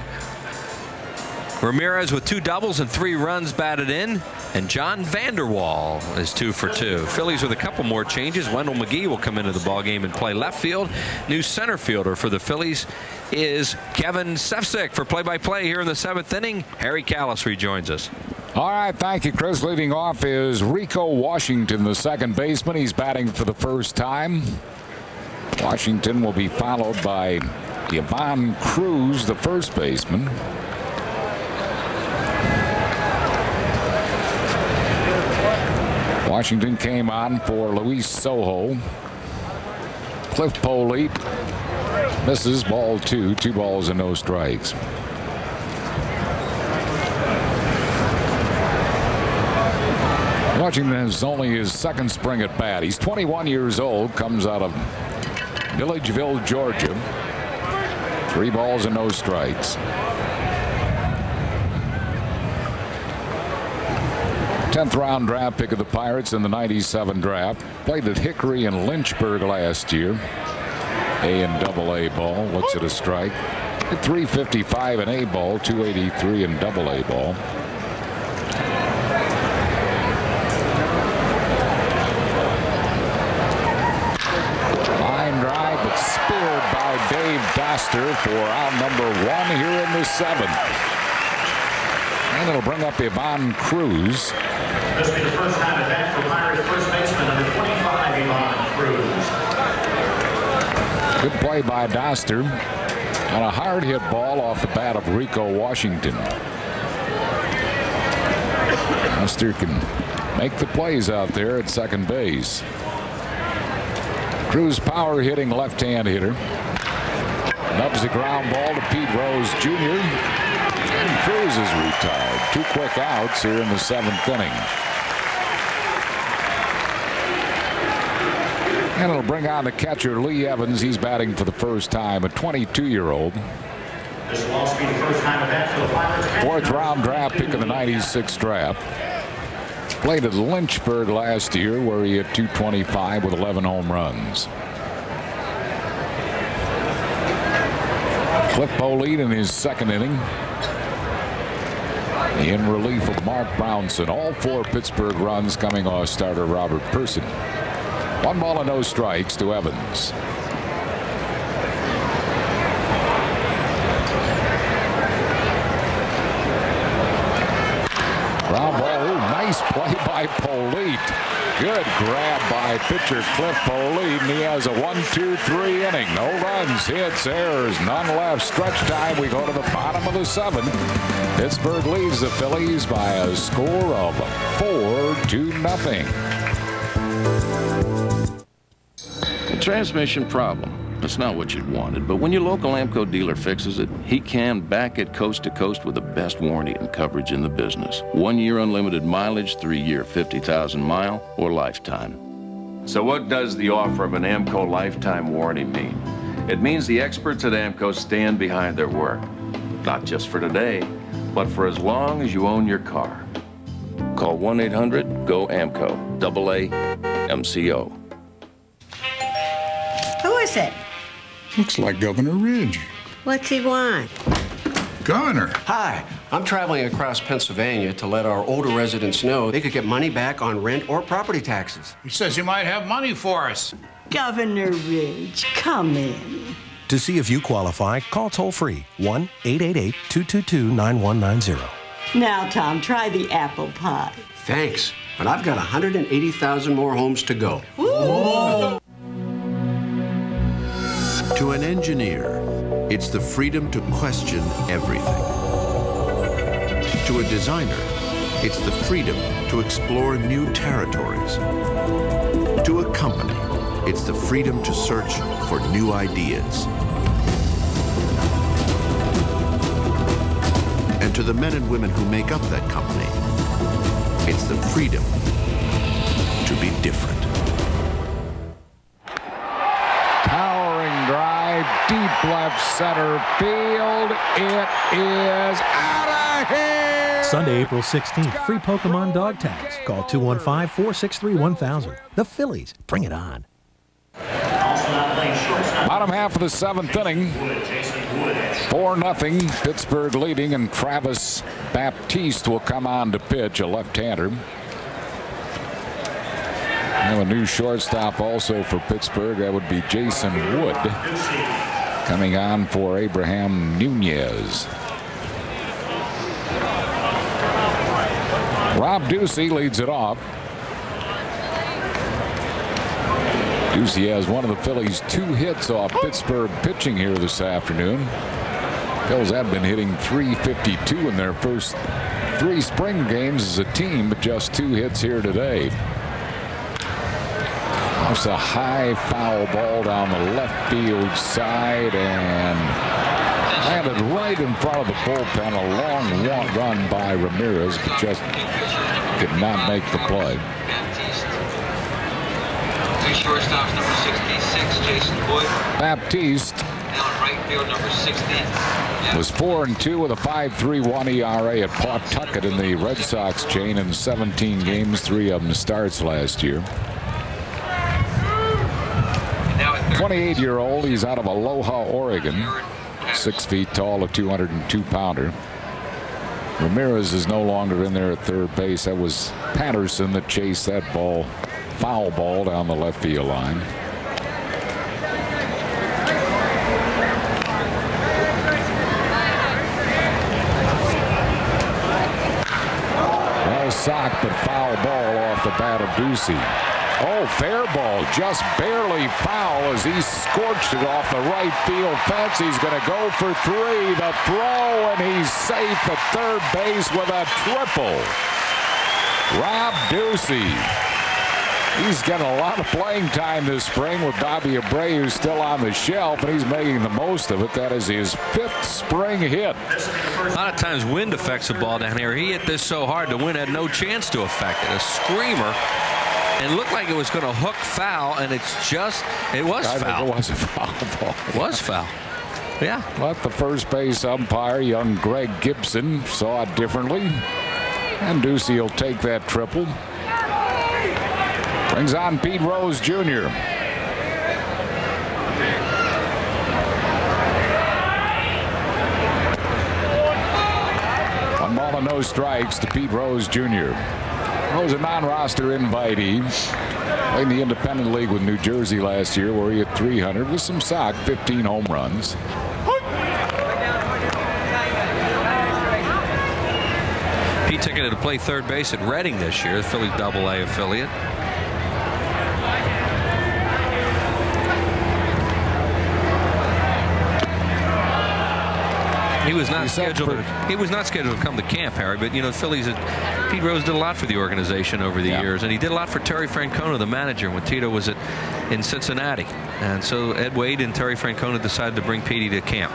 Ramirez with 2 doubles and 3 runs batted in. And John Vanderwall is 2 for 2. Phillies with a couple more changes. Wendell McGee will come into the ballgame and play left field. New center fielder for the Phillies is Kevin Sefcik. For play-by-play here in the 7th inning, Harry Callis rejoins us. All right, thank you, Chris. Leading off is Rico Washington, the second baseman. He's batting for the first time. Washington will be followed by Ivan Cruz, the first baseman. Washington came on for Luis Sojo. Cliff Poley misses, ball 2, 2 balls and no strikes. Washington is only his second spring at bat. He's 21 years old, comes out of Villageville, Georgia. 3 balls and no strikes. 10th round draft pick of the Pirates in the '97 draft. Played at Hickory and Lynchburg last year. A and AA ball. Looks at a strike. Hit .355 in A ball, .283 in AA ball. Line drive, but speared by Dave Doster for out number 1 here in the 7th. And it'll bring up Ivan Cruz. This will be the first time at bat the Pirates first baseman, number 25, Ivan Cruz. Good play by Doster on a hard hit ball off the bat of Rico Washington. Doster can make the plays out there at second base. Cruz power hitting left-hand hitter. Nubs a ground ball to Pete Rose Jr. And Cruz is retired. 2 quick outs here in the 7th inning. And it'll bring on the catcher Lee Evans. He's batting for the first time, a 22-year-old. This will also be the first time event for the Pirates. 4th round draft pick of the '96 draft. Played at Lynchburg last year where he hit .225 with 11 home runs. Cliff Bolin in his 2nd inning. In relief of Mark Brownson. All 4 Pittsburgh runs coming off starter Robert Person. 1 ball and no strikes to Evans. Ground ball. Ooh, nice play by Polite. Good grab by pitcher Cliff Polite. And he has a 1-2-3 inning. No runs, hits, errors, none left. Stretch time. We go to the bottom of the 7th. Pittsburgh leads the Phillies by a score of 4-0. A transmission problem. It's not what you'd wanted, but when your local AMCO dealer fixes it, he can back it coast to coast with the best warranty and coverage in the business. 1 year unlimited mileage, 3 year 50,000 mile, or lifetime. So what does the offer of an AMCO lifetime warranty mean? It means the experts at AMCO stand behind their work. Not just for today, but for as long as you own your car. Call 1-800-GO-AMCO, AA MCO. Who is it? Looks like Governor Ridge. What's he want? Governor. Hi, I'm traveling across Pennsylvania to let our older residents know they could get money back on rent or property taxes. He says he might have money for us. Governor Ridge, come in. To see if you qualify, call toll-free 1-888-222-9190. Now, Tom, try the apple pie. Thanks, but I've got 180,000 more homes to go. Ooh. To an engineer, it's the freedom to question everything. To a designer, it's the freedom to explore new territories. To a company, it's the freedom to search for new ideas. And to the men and women who make up that company, it's the freedom to be different. Deep left center field. It is out of here. Sunday, April 16th. Free Pokemon dog tags. Call 215-463-1000. The Phillies. Bring it on. Bottom half of the 7th inning. 4-0. Pittsburgh leading, and Travis Baptiste will come on to pitch, a left-hander. And a new shortstop also for Pittsburgh. That would be Jason Wood coming on for Abraham Nunez. Rob Ducey leads it off. Ducey has one of the Phillies' 2 hits off Pittsburgh pitching here this afternoon. Phils have been hitting .352 in their first 3 spring games as a team, but just 2 hits here today. That's a high foul ball down the left field side and landed right in front of the bullpen. A long run by Ramirez, but just could not make the play. Two shortstops, number 66, Jason Wood. Baptiste Now in right field, number 60. was 4-2 with a 5.31 ERA at Pawtucket in the Red Sox chain in 17 games, 3 of them starts last year. 28-year-old, he's out of Aloha, Oregon. 6 feet tall, a 202-pounder. Ramirez is no longer in there at third base. That was Patterson that chased that ball, foul ball down the left field line. Well socked, but foul ball off the bat of Ducey. Oh, fair ball, just barely foul as he scorched it off the right field fence. He's going to go for 3. The throw, and he's safe at third base with a triple. Rob Ducey. He's getting a lot of playing time this spring with Bobby Abreu still on the shelf, and he's making the most of it. That is his 5th spring hit. A lot of times wind affects the ball down here. He hit this so hard the wind had no chance to affect it. A screamer. And looked like it was going to hook foul, and it was I foul. think it was a foul ball. It was foul. Yeah. But the first base umpire, young Greg Gibson, saw it differently. And Ducey will take that triple. Brings on Pete Rose Jr. One ball and no strikes to Pete Rose Jr. Rose a non-roster invitee. Played in the Independent League with New Jersey last year where he hit 300 with some sock, 15 home runs. He ticketed to play third base at Reading this year, the Phillies AA affiliate. He was not scheduled to come to camp, Harry, but you know, the Phillies, Pete Rose did a lot for the organization over the years, and he did a lot for Terry Francona, the manager, when Tito was in Cincinnati. And so Ed Wade and Terry Francona decided to bring Petey to camp.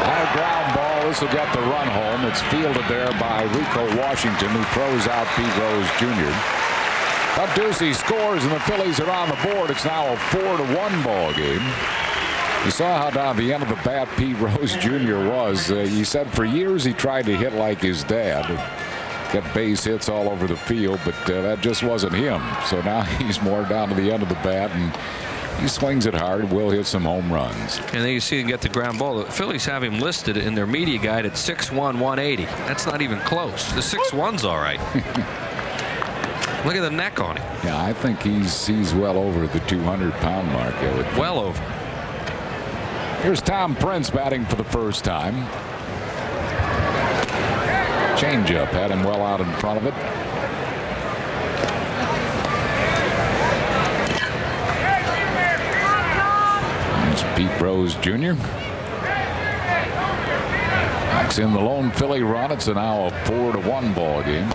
High ground ball. This will get the run home. It's fielded there by Rico Washington, who throws out Pete Rose Jr. But Ducey scores, and the Phillies are on the board. It's now a 4-1 ball game. You saw how down the end of the bat Pete Rose Jr. was. He said for years he tried to hit like his dad, get base hits all over the field, but that just wasn't him. So now he's more down to the end of the bat, and he swings it hard. Will hit some home runs. And then you see him get the ground ball. The Phillies have him listed in their media guide at 6'1", 180. That's not even close. The 6'1's all right. Look at the neck on him. Yeah, I think he's well over the 200-pound mark. Well over. Here's Tom Prince batting for the first time. Changeup had him well out in front of it. There's Pete Rose Jr. Knocks in the lone Philly run. It's now a 4-1 ball game.